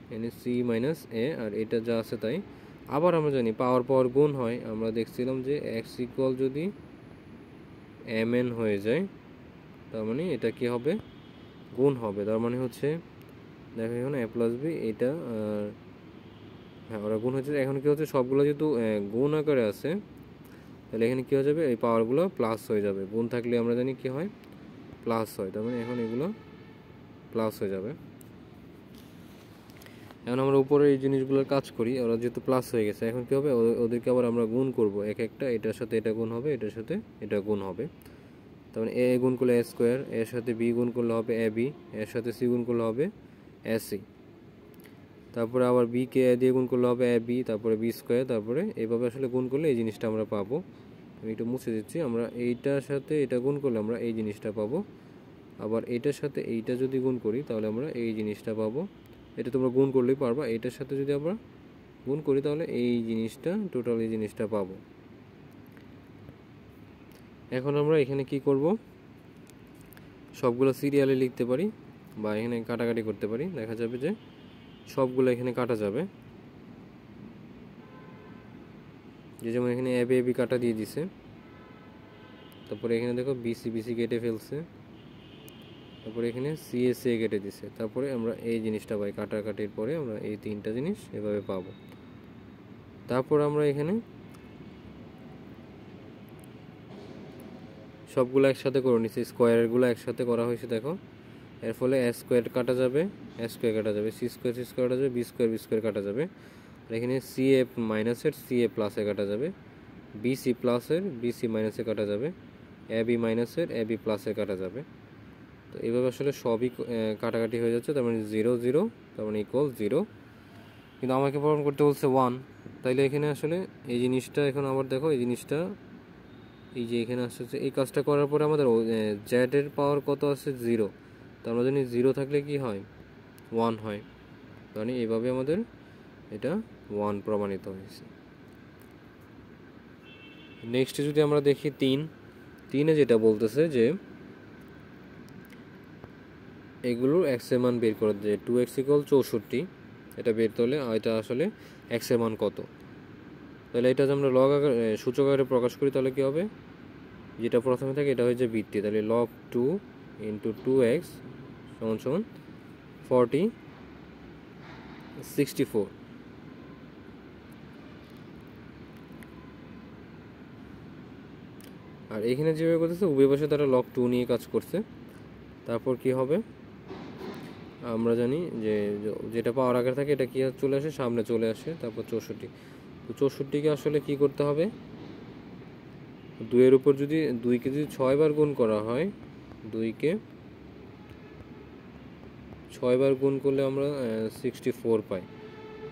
এখানে সি মাইনাস এ, আর এটা যা আছে তাই। আবার আমরা জানি পাওয়ার গুণ হয়, আমরা দেখছিলাম যে এক্স ইকুয়াল যদি এম এন হয়ে যায়, তার মানে এটা কি হবে, গুণ হবে। তার মানে হচ্ছে দেখো এখন এ প্লাস বি এটা, হ্যাঁ ওরা গুণ হচ্ছে। এখন কি হচ্ছে, সবগুলো যেহেতু গুণ আকারে আছে, তাহলে এখানে কী হয়ে যাবে, এই পাওয়ারগুলো প্লাস হয়ে যাবে। গুণ থাকলে আমরা জানি কি হয়, প্লাস হয়। তার মানে এখন এগুলো প্লাস হয়ে যাবে। এখন আমরা উপরে এই জিনিসগুলোর কাজ করি, ওরা যেহেতু প্লাস হয়ে গেছে, এখন কী হবে, ওদেরকে আবার আমরা গুণ করব এক একটা, এটার সাথে এটা গুণ হবে, এটার সাথে এটা গুণ হবে। তার মানে এ গুণ করলে এ স্কোয়ার, এর সাথে বি গুণ করলে হবে এ বি, এর সাথে সি গুণ করলে হবে এ সি, তারপরে আবার বি কে এ দিয়ে গুণ করলে হবে এ বি, তারপরে বি স্কোয়ার, তারপরে এইভাবে আসলে গুণ করলে এই জিনিসটা আমরা পাবো। আমি একটু মুছে দিচ্ছি, আমরা এইটার সাথে এটা গুণ করলে আমরা এই জিনিসটা পাবো, আবার এইটার সাথে এইটা যদি গুণ করি তাহলে আমরা এই জিনিসটা পাবো। এটা তোমরা গুণ করলেই পারবা, এইটার সাথে যদি আমরা গুণ করি তাহলে এই জিনিসটা, টোটাল এই জিনিসটা পাবো। এখন আমরা এখানে কি করব, সবগুলো সিরিয়ালে লিখতে পারি বা এখানে কাটাকাটি করতে পারি। দেখা যাবে যে সবগুলো এখানে কাটা যাবে, যে যেমন এখানে এ বি এ বি কাটা দিয়ে দিছে, তারপরে এখানে দেখো বিসি বিসি কেটে ফেলছে, তারপরে এখানে সি এ সি কেটে দিছে, তারপরে আমরা এই জিনিসটা পাই, কাটাকাটির পরে আমরা এই তিনটা জিনিস এভাবে পাবো। তারপর আমরা এখানে সবগুলো একসাথে করে নিচ্ছি, স্কোয়ারগুলো একসাথে করা হয়েছে দেখো। এর ফলে এ স্কোয়ার কাটা যাবে, এ স্কোয়ার কাটা যাবে, সি স্কোয়ার কাটা যাবে, বি স্কোয়ার কাটা যাবে, আর এখানে সি এ মাইনাসের সি এ প্লাসে কাটা যাবে, বি সি প্লাসের বি সি মাইনাসে কাটা যাবে, এ বি মাইনাসের এ বি প্লাসে কাটা যাবে। তো এইভাবে আসলে সবই কাটাকাটি হয়ে যাচ্ছে, তার মানে 0 0, তার মানে ইকুয়াল 0। কিন্তু আমাকে প্রমাণ করতে বলছে 1, তাইলে এখানে আসলে এই জিনিসটা, এখন আবার দেখো এই জিনিসটা, এই যে এখানে আসছে এই কাজটা করার পরে আমাদের জেড এর পাওয়ার কত আছে, 0। তো আমরা জানি 0 থাকলে কি হয়, 1 হয়। মানে এইভাবে আমাদের এটা 1 প্রমাণিত হয়েছে। নেক্সট যদি আমরা দেখি 3-এ যেটা বলতেছে যে এগুলোর এক্স এর মান বের করে, যে 2x = 64, এটা বের করলে এটা আসলে এক্স এর মান কত। তাহলে এটা যে আমরা লগ আকারে সূচক আকারে প্রকাশ করি তাহলে কি হবে, যেটা প্রথমে থাকে এটা হয়ে যায় ভিত্তি, তাহলে log 2 ইন্টু 2x সমান সমান 40 64। আর এখানে যেভাবে করতেছে উভয় পাশে তারা লগ 2 নিয়ে কাজ করছে। তারপর কি হবে আমরা জানি যে যেটা পাওয়ার আগে থাকে এটা কি চলে আসে সামনে চলে আসে, তারপর 64। তো 64কে আসলে কি করতে হবে, 2 এর উপর যদি 2কে যদি 6 বার গুণ করা হয়, 2কে 6 বার গুণ করলে আমরা 64 পাই।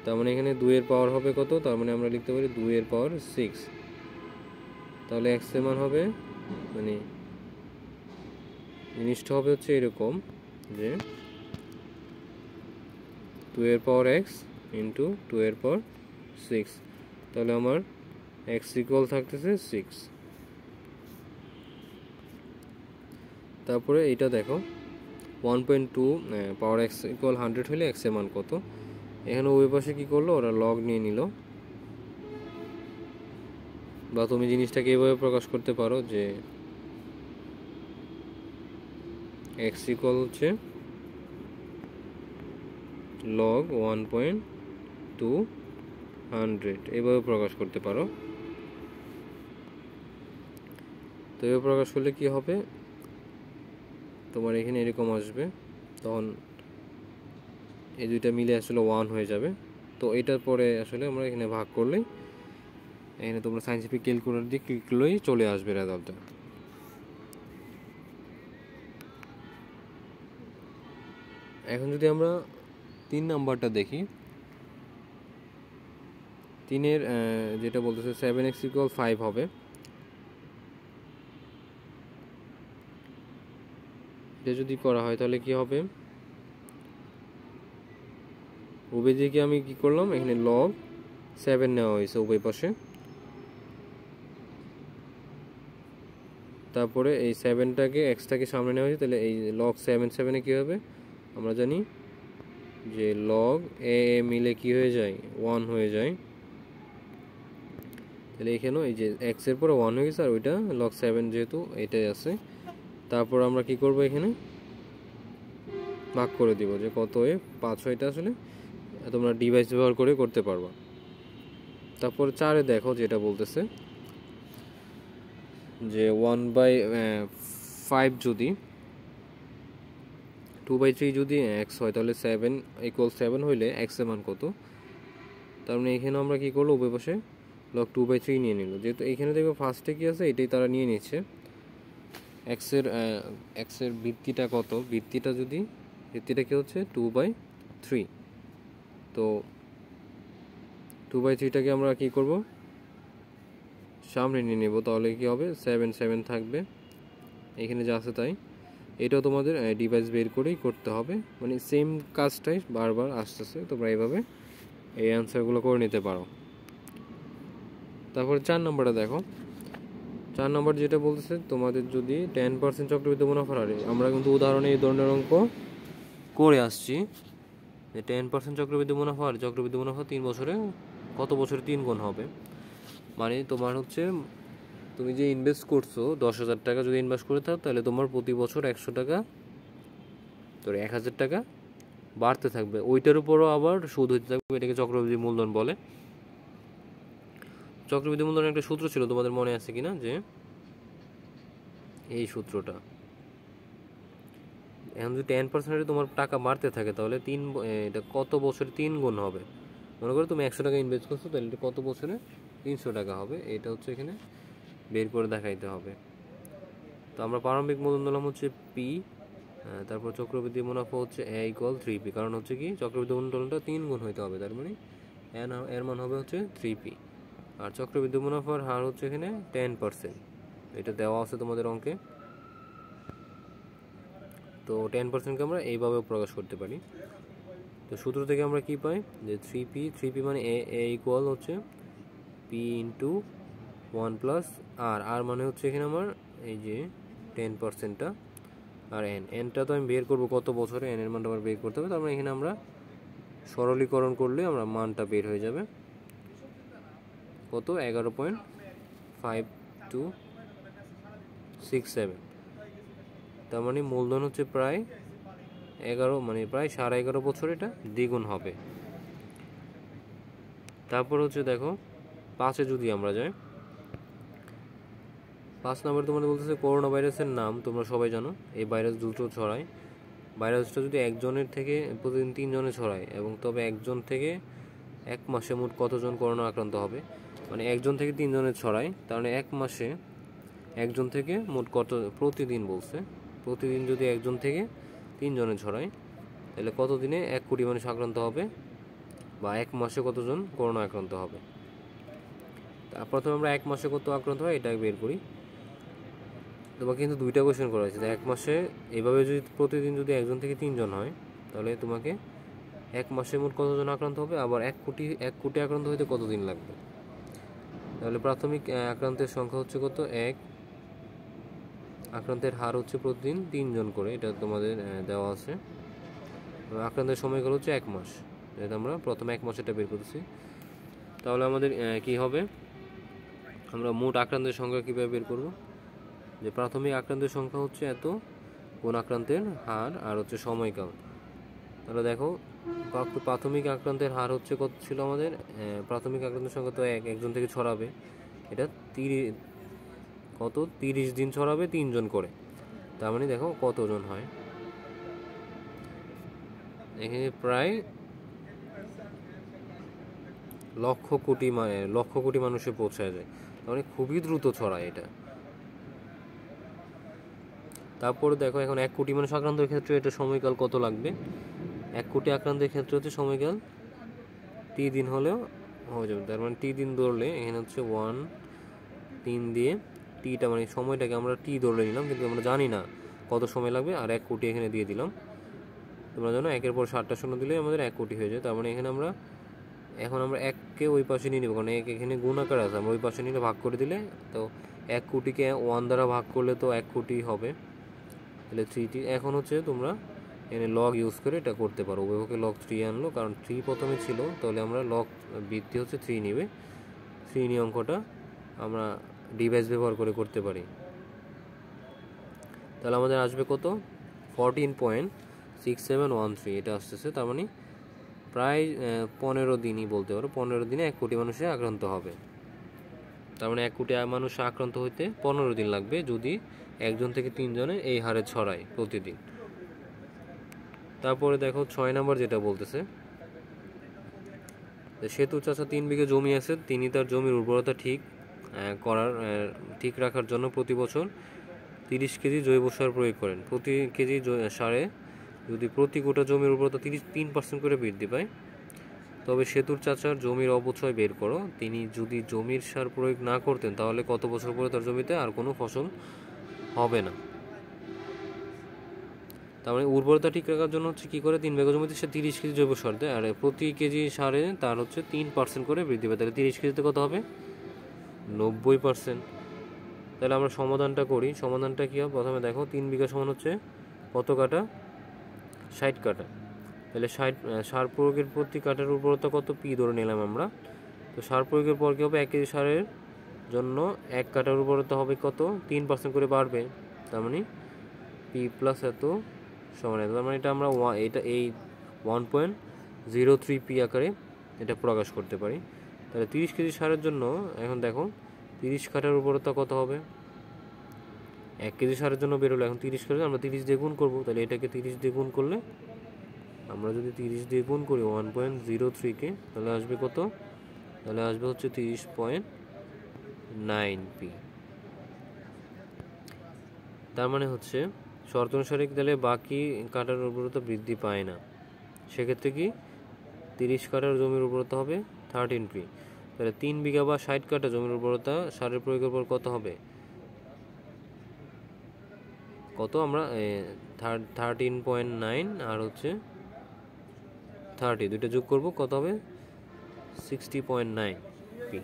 তার মানে এখানে 2 এর পাওয়ার হবে কত, তার মানে আমরা লিখতে পারি 2 এর পাওয়ার 6। তাহলে x এর মান হবে মানে জিনিসটা হবে হচ্ছে এরকম যে 2 এর পাওয়ার x ইন্টু 2 এর পাওয়ার 6। তাহলে আমার x ইকুয়াল থাকতেছে 6। তারপরে এইটা দেখো 1.2 পাওয়ার x ইকুয়াল 100 হলে x এর মান কত। এখানে ওই পাশে কী করলো, ওরা লগ নিয়ে নিল। বা তুমি জিনিসটাকে এভাবে প্রকাশ করতে পারো যে x ইকুয়াল হচ্ছে লগ 1.2 100, এভাবে প্রকাশ করতে পারো। তো এভাবে প্রকাশ করলে কি হবে, তোমার এখানে এরকম আসবে, তখন এই দুইটা মিলে আসলে 1 হয়ে যাবে। তো এটার পরে আসলে আমরা এখানে ভাগ করলেই এখানে তোমরা সায়েন্টিফিক ক্যালকুলেটর দিয়ে ক্লিক করলেই চলে আসবে রেজাল্টটা। এখন যদি আমরা 3 নাম্বারটা দেখি, 3-এর যেটা বলতেছে 7x ইকুয়াল 5 হবে। এটা যদি করা হয় তাহলে কি হবে, উভয় দিকে আমি কি করলাম, এখানে লগ 7 নেওয়া হয়েছে উভয় পাশে। তারপরে এই 7টাকে এক্সটাকে সামনে নেওয়া হয়েছে, তাহলে এই লগ 7 কী হবে, আমরা জানি যে লগ এ মিলে কি হয়ে যায়, 1 হয়ে যায়। তাহলে এখানেও এই যে এক্স এর পরে 1 হয়ে গেছে, আর ওইটা লগ 7 যেহেতু এটাই আছে। তারপর আমরা কি করব, এখানে ভাগ করে দিব যে কত এ 5 এটা আসলে তোমরা ডিভাইস ব্যবহার করে করতে পারবা। তারপর 4-এ দেখো যেটা বলতেছে যে 1/5 যদি 2/3 যদি x হয়, তাহলে 7 ইকুয়াল 7 হইলে x এর মান কত। তার মানে এখানে আমরা কি করলো, উভয় পাশে লগ 2/3 নিয়ে নিল। যেহেতু এখানে দেখো ফার্স্টে কি আছে এটাই তারা নিয়ে নিচ্ছে। x এর ভিত্তিটা কত, ভিত্তিটা কি হচ্ছে 2/3। তো 2/3টাকে আমরা কি করব, সামনে নিয়ে নেব, তাহলে কি হবে 7 থাকবে এখানে যা আছে তাই। এটাও তোমাদের ডিভাইস বের করেই করতে হবে, মানে সেম কাজটাই বারবার আসতেছে। তোমরা এইভাবে এই অ্যান্সারগুলো করে নিতে পারো। তারপরে 4 নম্বরটা দেখো, 4 নম্বর যেটা বলতেছে তোমাদের যদি 10% চক্রবৃদ্ধি মুনাফা হারে, আমরা কিন্তু উদাহরণে এই ধরনের অঙ্ক করে আসছি যে 10% চক্রবৃদ্ধি মুনাফা 3 বছরে কত বছরে 3 গুণ হবে। মানে তোমার হচ্ছে তুমি যে ইনভেস্ট করছো 10,000 টাকা যদি ইনভেস্ট করে থাকো, তাহলে তোমার প্রতি বছর 100 টাকা, তোর 1,000 টাকা বাড়তে থাকবে। ওইটার উপরও আবার সুদ হতে থাকবে। এটাকে চক্রবৃদ্ধি মূলধন বলে। চক্রবৃদ্ধি মূলধনের একটা সূত্র ছিল, তোমাদের মনে আছে কিনা, যে এই সূত্রটা, এখন যদি 10% তোমার টাকা বাড়তে থাকে, তাহলে এটা কত বছরে 3 গুণ হবে। মনে করো তুমি 100 টাকা ইনভেস্ট করছো, তাহলে এটা কত বছরে 300 টাকা হবে। এটা হচ্ছে এখানে বের করে দেখাইতে হবে। তো আমরা প্রারম্ভিক মূলধন নিলাম হচ্ছে পি, তারপর চক্রবৃদ্ধি মুনাফা হচ্ছে a ইকুয়াল 3p। কারণ হচ্ছে কি চক্রবৃদ্ধি মূলধনটা 3 গুণ হইতে হবে, তার মানে এর মান হবে হচ্ছে 3p। আর চক্রবৃদ্ধি মুনাফার হার হচ্ছে এখানে 10%, এটা দেওয়া আছে তোমাদের অঙ্কে। তো 10%কে আমরা এইভাবেও প্রকাশ করতে পারি। তো সূত্র থেকে আমরা কি পাই, যে 3p মানে a ইকুয়াল হচ্ছে p ইন্টু 1 প্লাস আর মানে হচ্ছে এখানে আমার এই যে 10%টা, আর এনটা তো আমি বের করবো কত বছরে, এন এর মানটা আমার বের করতে হবে। তার মানে এখানে আমরা সরলীকরণ করলে আমরা মানটা বের হয়ে যাবে কত, 11.5267। তার মানে মূলধন হচ্ছে প্রায় 11, মানে প্রায় 11.5 বছর এটা দ্বিগুণ হবে। তারপর হচ্ছে দেখো 5-এ যদি আমরা যাই, 5 নম্বরে তোমাদের বলতেছে করোনা ভাইরাসের নাম তোমরা সবাই জানো। এই ভাইরাস দ্রুত ছড়ায়। ভাইরাসটা যদি একজনের থেকে প্রতিদিন 3 জনে ছড়ায়, এবং তবে একজন থেকে 1 মাসে মোট কতজন করোনা আক্রান্ত হবে, মানে একজন থেকে 3 জনের ছড়ায়, তার মানে 1 মাসে একজন থেকে মোট কত, প্রতিদিন বলছে, প্রতিদিন যদি একজন থেকে 3 জনে ছড়ায়, তাহলে কত দিনে 1 কোটি মানুষ আক্রান্ত হবে, বা 1 মাসে কতজন করোনা আক্রান্ত হবে। তারপর তো আমরা 1 মাসে কত আক্রান্ত হয় এটা বের করি। তোমাকে কিন্তু 2টা কোয়েশ্চেন করা হয়েছে। 1 মাসে এভাবে যদি প্রতিদিন যদি একজন থেকে 3 জন হয়, তাহলে তোমাকে 1 মাসে মোট কতজন আক্রান্ত হবে, আবার 1 কোটি আক্রান্ত হইতে কতদিন লাগবে। তাহলে প্রাথমিক আক্রান্তের সংখ্যা হচ্ছে কত, 1, আক্রান্তের হার হচ্ছে প্রতিদিন 3 জন করে, এটা তোমাদের দেওয়া আছে। আক্রান্তের সময়কাল হচ্ছে 1 মাস, যেটা আমরা প্রথমে 1 মাস এটা বের করতেছি। তাহলে আমাদের কি হবে, আমরা মোট আক্রান্তের সংখ্যা কীভাবে বের করব, যে প্রাথমিক আক্রান্তের সংখ্যা হচ্ছে এত কোন আক্রান্তের হার আর হচ্ছে সময়কাল। তাহলে দেখো প্রাথমিক আক্রান্তের হার হচ্ছে কত ছিল আমাদের, প্রাথমিক আক্রান্তের সংখ্যা তো একজন থেকে ছড়াবে, এটা 30 দিন ছড়াবে 3 জন করে। তার মানে দেখো কতজন হয়, এখানে প্রায় লক্ষ কোটি মানুষে পৌঁছায় যায়, তার মানে খুবই দ্রুত ছড়ায় এটা। তারপরে দেখো এখন 1 কোটি মানুষ আক্রান্তের ক্ষেত্রে এটা সময়কাল কত লাগবে। 1 কোটি আক্রান্তের ক্ষেত্রে হচ্ছে সময়কাল 3 দিন হলেও হয়ে যাবে। তার মানে 3 দিন ধরলে এখানে হচ্ছে 3 দিয়ে টিটা, মানে সময়টাকে আমরা টি ধরে নিলাম, কিন্তু আমরা জানি না কত সময় লাগবে, আর 1 কোটি এখানে দিয়ে দিলাম। তোমরা জানো 1-এর পর 7টা শূন্য দিলে আমাদের 1 কোটি হয়ে যায়। তার মানে এখানে আমরা 1কে ওই পাশে নিয়ে নেব, কারণ এখানে গুণ আকার আছে, আমরা ওই পাশে নিলে ভাগ করে দিলে, তো 1 কোটিকে 1 দ্বারা ভাগ করলে তো 1 কোটি হবে, তাহলে 3টি। এখন হচ্ছে তোমরা এখানে লগ ইউজ করে এটা করতে পারো, উভয়কে লগ 3 আনলো, কারণ 3 প্রথমে ছিল, তাহলে আমরা লগ বৃদ্ধি হচ্ছে 3 নিবে, 3 নিয়ে অঙ্কটা আমরা ডিভাইস ব্যবহার করে করতে পারি। তাহলে আমাদের আসবে কত, 14.6713 এটা আসতেছে। তার মানে প্রায় 15 দিনই বলতে পারো, 15 দিনে 1 কোটি মানুষে আক্রান্ত হবে। তার মানে 1 কোটি মানুষ আক্রান্ত হইতে 15 দিন লাগবে, যদি একজন থেকে 3 জনে এই হারে ছড়ায় প্রতিদিন। তারপরে দেখো 6 নম্বর যেটা বলতেছে, সেতু চাচা 3 বিঘা জমি আছে, তিনি তার জমির উর্বরতা ঠিক রাখার জন্য প্রতি বছর 30 কেজি জৈব সার প্রয়োগ করেন। প্রতি কেজি সারে যদি প্রতি গোটা জমির উর্বরতা 3% করে বৃদ্ধি পায়, তবে সেতুর চাচার জমির অবক্ষয় বের করো। তিনি যদি জমির সার প্রয়োগ না করতেন, তাহলে কত বছর পরে তার জমিতে আর কোনো ফসল হবে না। তার মানে উর্বরতা ঠিক রাখার জন্য হচ্ছে কী করে, 3 বিঘা জমিতে সে 30 কেজি জৈব সার দেয়, আর প্রতি কেজি সারে তার হচ্ছে 3% করে বৃদ্ধি পায়। তাহলে 30 কেজিতে কত হবে, 90%। তাহলে আমরা সমাধানটা করি। সমাধানটা কী হবে, প্রথমে দেখো 3 বিঘা সমান হচ্ছে কত কাটা, 60 কাটা। তাহলে সার প্রয়োগের প্রতি কাটার উর্বরতা কত, পি ধরে নিলাম আমরা। তো সার প্রয়োগের পর কী হবে, 1 কেজি সারের জন্য 1 কাটার উর্বরতা হবে কত, 3% করে বাড়বে। তার মানে পি প্লাস এত সমান এত। তার মানে এটা আমরা এই 1.03 পি আকারে এটা প্রকাশ করতে পারি। তাহলে 30 কেজি সারের জন্য এখন দেখো 30 কাটার উর্বরতা কত হবে, 1 কেজি সারের জন্য বেরোলো, এখন 30 করে আমরা 30 দিয়ে গুণ করবো। তাহলে এটাকে 30 দিয়ে গুণ করলে, আমরা যদি 30 দিয়ে গুণ করি 1.03কে, তাহলে আসবে কত, তাহলে আসবে হচ্ছে 30.9 পি। তার মানে হচ্ছে শর্ত অনুসারে তাহলে বাকি কাটার উর্বরতা বৃদ্ধি পায় না, সেক্ষেত্রে কি 30 কাটার জমির উর্বরতা হবে 13 পি। তাহলে 3 বিঘা বা 60 কাটা জমির উর্বরতা সারের প্রয়োগের পর কত হবে, কত আমরা 13.9 আর হচ্ছে 30 দুইটা যোগ করব, কত হবে 60.9 পি।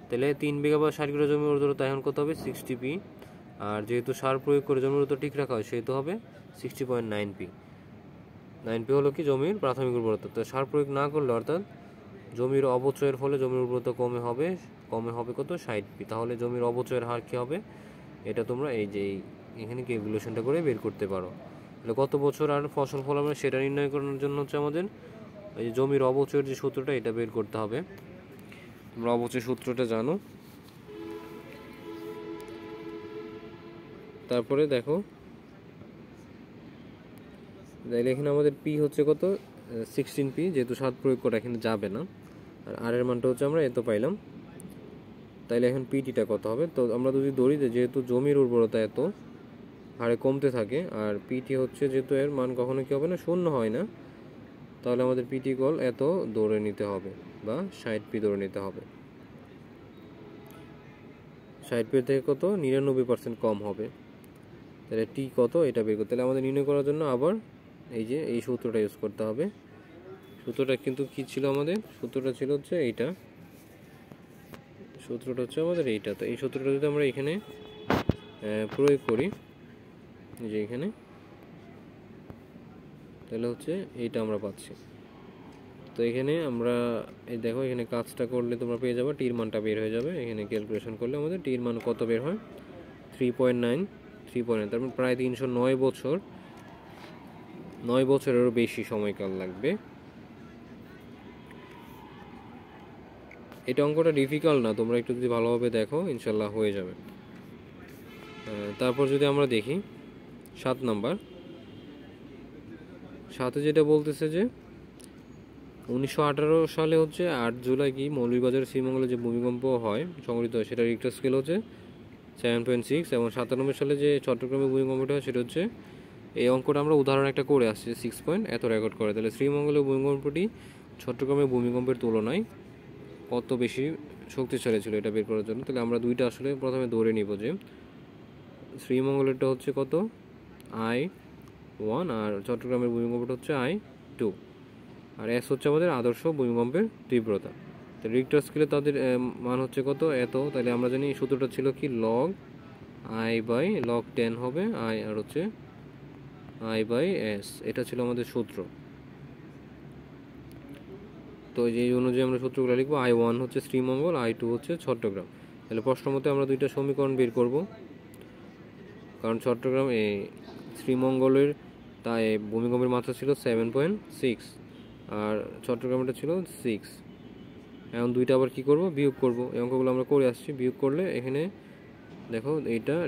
তাহলে 3 বিঘা বা 60 কাটা জমির উর্বরতা এখন কত হবে, 60 পি। আর যেহেতু সার প্রয়োগ করে জমির উর্বরতা ঠিক রাখা হয়, সেহেতু হবে 60.9 পি। 9 পি হলো কি জমির প্রাথমিক উর্বরতা। তো সার প্রয়োগ না করলে, অর্থাৎ জমির অবচয়ের ফলে জমির উর্বরতা কমে হবে কত, 60 পি। তাহলে জমির অবচয়ের হার কী হবে, এটা তোমরা এই যে এখানে ক্যালকুলেশনটা করে বের করতে পারো। তাহলে কত বছর আর ফসল ফলাবে সেটা নির্ণয় করার জন্য হচ্ছে আমাদের এই যে জমির অবচয়ের যে সূত্রটা এটা বের করতে হবে। তোমরা অবচয় সূত্রটা জানো। তারপরে দেখো তাহলে এখানে আমাদের পি হচ্ছে কত 16p, যেহেতু 7 প্রয়োগ করা এখানে যাবে না, আর আর এর মানটা হচ্ছে আমরা এত পাইলাম। তাইলে এখন পিটিটা কত হবে? তো আমরা যদি ধরি যেহেতু জমির উর্বরতা এত হারে কমতে থাকে, আর পিটি হচ্ছে যেহেতু এর মান কখনো কি হবে না, শূন্য হয় না, তাহলে আমাদের পিটি কল এত ধরে নিতে হবে বা 60p ধরে নিতে হবে। 60p থেকে কত 99% কম হবে। তাহলে টি কত এটা বের করতে, তাহলে আমাদের নির্ণয় করার জন্য আবার এই যে এই সূত্রটা ইউজ করতে হবে। সূত্রটা কিন্তু কি ছিল আমাদের? সূত্রটা ছিল হচ্ছে এইটা, সূত্রটা হচ্ছে আমাদের এইটা। তো এই সূত্রটা যদি আমরা এখানে প্রয়োগ করি যে এখানে, তাহলে হচ্ছে এইটা আমরা পাচ্ছি। তো এখানে আমরা এই দেখো এখানে কাজটা করলে তোমরা পেয়ে যাবে টির মানটা বের হয়ে যাবে। এখানে ক্যালকুলেশন করলে আমাদের টির মান কত বের হয়? 3.9, তার মানে প্রায় 309 বছর, 9 বছরেরও বেশি সময়কাল লাগবে। এটা অঙ্কটা ডিফিকাল্ট না, তোমরা একটু যদি ভালোভাবে দেখো ইনশাল্লাহ হয়ে যাবে। তারপর যদি আমরা দেখি 7 নাম্বার, 7-এ যেটা বলতেছে যে 1918 সালে হচ্ছে 8 জুলাই কি মৌলভীবাজার শ্রীমঙ্গলে যে ভূমিকম্প হয় সংঘটিত হয় সেটা রিক্টার স্কেল হচ্ছে 7.6, এবং 97 সালে যে চট্টগ্রামে ভূমিকম্পটা হয় সেটা হচ্ছে, এই অঙ্কটা আমরা উদাহরণ একটা করে আসছি 6 পয়েন্ট এত রেকর্ড করে। তাহলে শ্রীমঙ্গলের ভূমিকম্পটি চট্টগ্রামের ভূমিকম্পের তুলনায় কত বেশি শক্তিশালী ছিল এটা বের করার জন্য। তাহলে আমরা দুইটা আসলে প্রথমে ধরে নিব যে শ্রীমঙ্গলেরটা হচ্ছে কত I1, আর চট্টগ্রামের ভূমিকম্পটা হচ্ছে I2, আর এস হচ্ছে আমাদের আদর্শ ভূমিকম্পের তীব্রতা। তো রিক্টার স্কেলে তাদের মান হচ্ছে কত এত। তাহলে আমরা জানি সূত্রটা ছিল কি log I/log 10 হবে I, আর হচ্ছে I/s, এটা ছিল আমাদের সূত্র। তো এই অনুযায়ী আমরা সূত্রগুলো লিখবো। I1 হচ্ছে শ্রীমঙ্গল, I2 হচ্ছে চট্টগ্রাম। তাহলে প্রশ্ন মতে আমরা দুইটা সমীকরণ বের করব, কারণ চট্টগ্রাম এই শ্রীমঙ্গলের তাই ভূমিকম্পের মাত্রা ছিল 7.6 আর চট্টগ্রামটা ছিল 6। এখন দুইটা আবার কি করব? বিয়োগ করব। এই অঙ্কগুলো আমরা করে আসছি। বিয়োগ করলে এখানে দেখো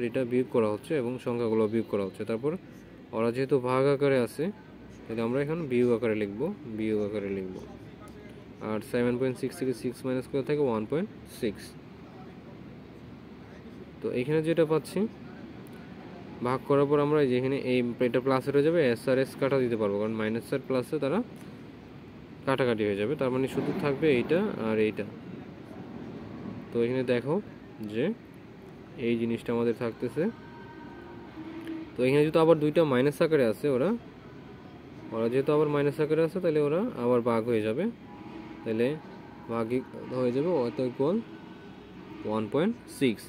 এটা বিয়োগ করা হচ্ছে এবং সংখ্যাগুলো বিয়োগ করা হচ্ছে। তারপর ওরা যেহেতু ভাগ আকারে আছে তাহলে আমরা এখন বিয়োগ আকারে লিখব। আর 7.6 থেকে 6 মাইনাস করে থাকে 1.6। তো এখানে যেটা পাচ্ছি ভাগ করার পর আমরা যেখানে এটা প্লাসের হয়ে যাবে, এস আর এস কাটা দিতে পারবো, কারণ মাইনাস আর প্লাসে তারা কাটাকাটি হয়ে যাবে, তার মানে শুধু থাকবে এইটা আর এইটা। তো এখানে দেখো যে এই জিনিসটা আমাদের থাকতেছে। তো এখানে যেহেতু আবার দুইটা মাইনাস আকারে আছে, ওরা যেহেতু আবার মাইনাস আকারে আছে তাহলে ওরা আবার ভাগ হয়ে যাবে, তাহলে ভাগই হয়ে যাবে অত ইকুয়াল 1.6।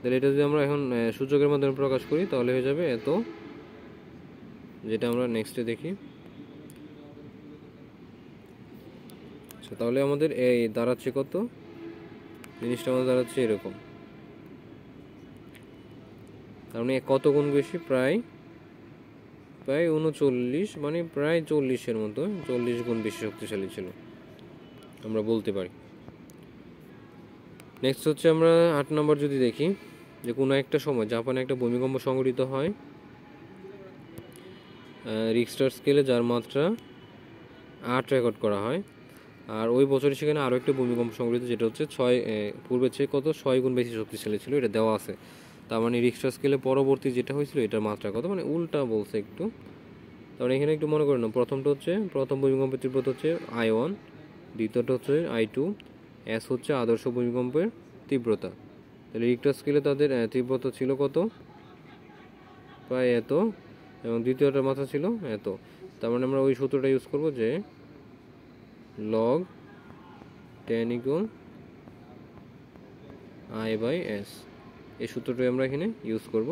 তাহলে এটা যদি আমরা এখন সূচকের মাধ্যমে প্রকাশ করি তাহলে হয়ে যাবে এত, যেটা আমরা নেক্সটে দেখি। আচ্ছা, তাহলে আমাদের এই দাঁড়াচ্ছে কত? জিনিসটা আমাদের দাঁড়াচ্ছে এরকম, তার মানে কত গুণ বেশি? প্রায় 39, মানে প্রায় 40-এর মতো, 40 গুণ বেশি শক্তিশালী ছিল আমরা বলতে পারি। নেক্সট হচ্ছে আমরা 8 নম্বর যদি দেখি যে কোনো একটা সময় জাপানে একটা ভূমিকম্প সংঘটিত হয় রিক্টার স্কেলে, যার মাত্রা 8 রেকর্ড করা হয়, আর ওই বছরই সেখানে আরও একটা ভূমিকম্প সংঘটিত যেটা হচ্ছে 6 পূর্বের চেয়ে কত 6 গুণ বেশি শক্তিশালী ছিল, এটা দেওয়া আছে। তার মানে রিক্টার স্কেলে পরবর্তী যেটা হয়েছিল এটার মাত্রা কত, মানে উল্টা বলছে একটু। তাহলে এখানে একটু মনে করে নাও, প্রথমটা হচ্ছে প্রথম ভূমিকম্পের তীব্রতা হচ্ছে I1, দ্বিতীয়টা হচ্ছে I2, এস হচ্ছে আদর্শ ভূমিকম্পের তীব্রতা। তাহলে রিক্টার স্কেলে তাদের তীব্রতা ছিল কত? প্রায় এত, এবং দ্বিতীয়টার মাত্রা ছিল এত। তার মানে আমরা ওই সূত্রটা ইউজ করব যে log 10 = I/s, এই সূত্রটাই আমরা এখানে ইউজ করব।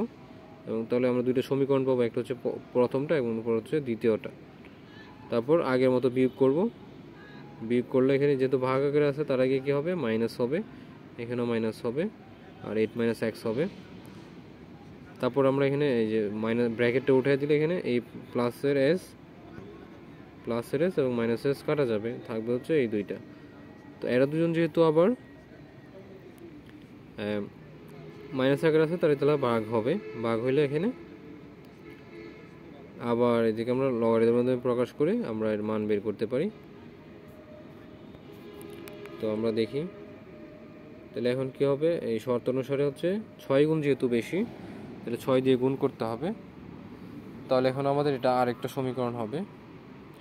এবং তাহলে আমরা দুইটা সমীকরণ পাবো, একটা হচ্ছে প্রথমটা এবং উপর হচ্ছে দ্বিতীয়টা। তারপর আগের মতো বিয়োগ করব। বিয়োগ করলে এখানে যেহেতু ভাগ আকারে আছে তার আগে কী হবে? মাইনাস হবে, এখানেও মাইনাস হবে, আর 8 - x হবে। তারপর আমরা এখানে এই যে মাইনাস ব্র্যাকেটটা উঠিয়ে দিলে এখানে এই প্লাসের এস এবং মাইনাসের এস কাটা যাবে, থাকবে হচ্ছে এই দুইটা। তো এরা দুজন যেহেতু আবার মাইনাস আকার আছে, তাহলে তাহলে ভাগ হবে, ভাগ হইলে এখানে আবার এদিকে আমরা লগারিদমের মাধ্যমে প্রকাশ করে আমরা এর মান বের করতে পারি। তো আমরা দেখি তাহলে এখন কি হবে, এই শর্ত অনুসারে হচ্ছে 6 গুণ যেহেতু বেশি, তাহলে 6 দিয়ে গুণ করতে হবে। তাহলে এখন আমাদের এটা আরেকটা সমীকরণ হবে,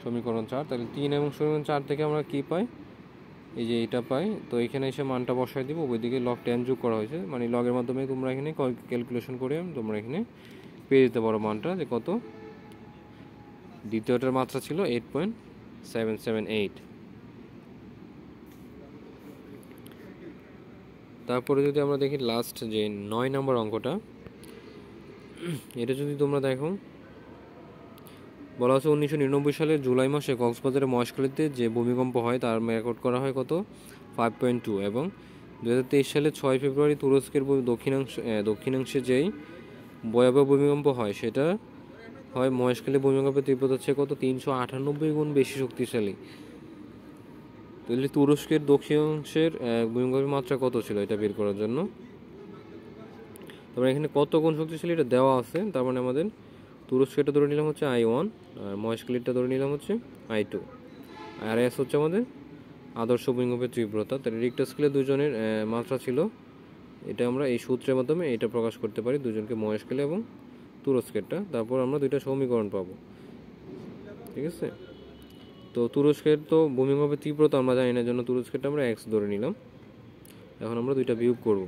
সমীকরণ 4। তাহলে 3 এবং সমীকরণ 4 থেকে আমরা কি পাই, এই যে এটা পাই। তো এখানে এসে মানটা বসাই দিব, ওইদিকে লগ 10 যোগ করা হয়েছে, মানে লগের মাধ্যমে তোমরা এখানে ক্যালকুলেশন করে তোমরা এখানে পেয়ে যেতে পারো মানটা যে কত। দ্বিতীয়টার মাত্রা ছিল 8.778। তারপরে যদি আমরা দেখি লাস্ট যে 9 নম্বর অঙ্কটা, এটা যদি তোমরা দেখো, বলা হচ্ছে 1999 সালের জুলাই মাসে কক্সবাজারের মহেশখালীতে যে ভূমিকম্প হয় তার রেকর্ড করা হয় কত 5.2, এবং 2023 সালে 6 ফেব্রুয়ারি তুরস্কের দক্ষিণাংশে যেই ভয়াবহ ভূমিকম্প হয় সেটা হয় মহেশখালী ভূমিকম্পের তীব্রতা হচ্ছে কত 398 গুণ বেশি শক্তিশালী। তাহলে তুরস্কের দক্ষিণাংশের ভূমিকম্পের মাত্রা কত ছিল এটা বের করার জন্য, তারপরে এখানে কত গুণ শক্তিশালী এটা দেওয়া আছে। তার মানে আমাদের তুরস্কেরটা ধরে নিলাম হচ্ছে I1, আর মহেশখালীরটা ধরে নিলাম হচ্ছে I2, আর এস হচ্ছে আমাদের আদর্শ ভূমিকম্পের তীব্রতা। তাহলে রিক্টার স্কেলে দুজনের মাত্রা ছিল, এটা আমরা এই সূত্রের মাধ্যমে এটা প্রকাশ করতে পারি, দুজনকে মহেশখালী এবং তুরস্কেরটা। তারপর আমরা দুইটা সমীকরণ পাবো, ঠিক আছে। তো তুরস্কের তো ভূমিকম্পের তীব্রতা আমরা জানি না, জন্য তুরস্কেরটা আমরা এক্স ধরে নিলাম। এখন আমরা দুইটা বিয়োগ করব,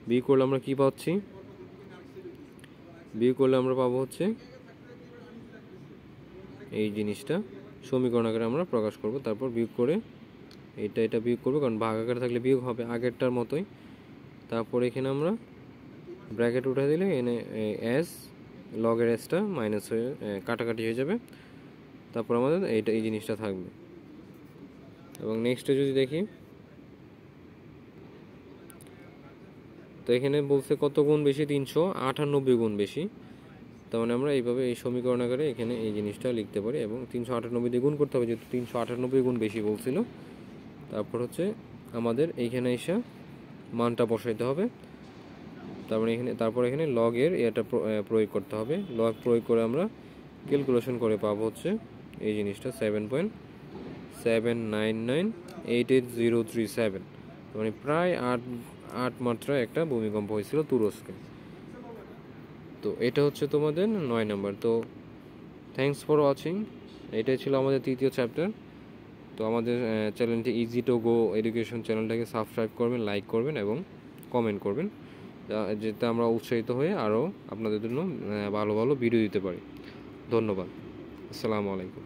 বিয়োগ করলে আমরা কি পাচ্ছি, বিয়োগ করলে আমরা পাবো হচ্ছে এই জিনিসটা সমীকরণ আকারে আমরা প্রকাশ করব। তারপর বিয়োগ করে এটা বিয়োগ করবো, কারণ ভাগ আকারে থাকলে বিয়োগ হবে আগেরটার মতোই। তারপর এখানে আমরা ব্র্যাকেট উঠে দিলে এনে এস লগের এসটা মাইনাস হয়ে কাটাকাটি হয়ে যাবে। তারপর আমাদের এই জিনিসটা থাকবে। এবং নেক্সটে যদি দেখি, তো এখানে বলছে কত গুণ বেশি, 398 গুণ বেশি। তার মানে আমরা এইভাবে এই সমীকরণ আকারে এখানে এই জিনিসটা লিখতে পারি, এবং 398 দিয়ে গুণ করতে হবে যেহেতু 398 গুণ বেশি বলছিল। তারপর হচ্ছে আমাদের এইখানে এসে মানটা বসাইতে হবে। তারপর এখানে লগের এটা প্রয়োগ করতে হবে, লগ প্রয়োগ করে আমরা ক্যালকুলেশন করে পাবো হচ্ছে এই জিনিসটা 7.79988,037, মানে প্রায় 8 মাত্রায় একটা ভূমিকম্প হয়েছিল তুরস্কে। তো এটা হচ্ছে তোমাদের 9 নাম্বার। তো থ্যাঙ্কস ফর ওয়াচিং, এটাই ছিল আমাদের তৃতীয় চ্যাপ্টার। তো আমাদের চ্যানেলটি ইজি টু গো এডুকেশন চ্যানেলটাকে সাবস্ক্রাইব করবেন, লাইক করবেন এবং কমেন্ট করবেন, যাতে আমরা উৎসাহিত হয়ে আরও আপনাদের জন্য ভালো ভালো ভিডিও দিতে পারি। ধন্যবাদ, আসসালামু আলাইকুম।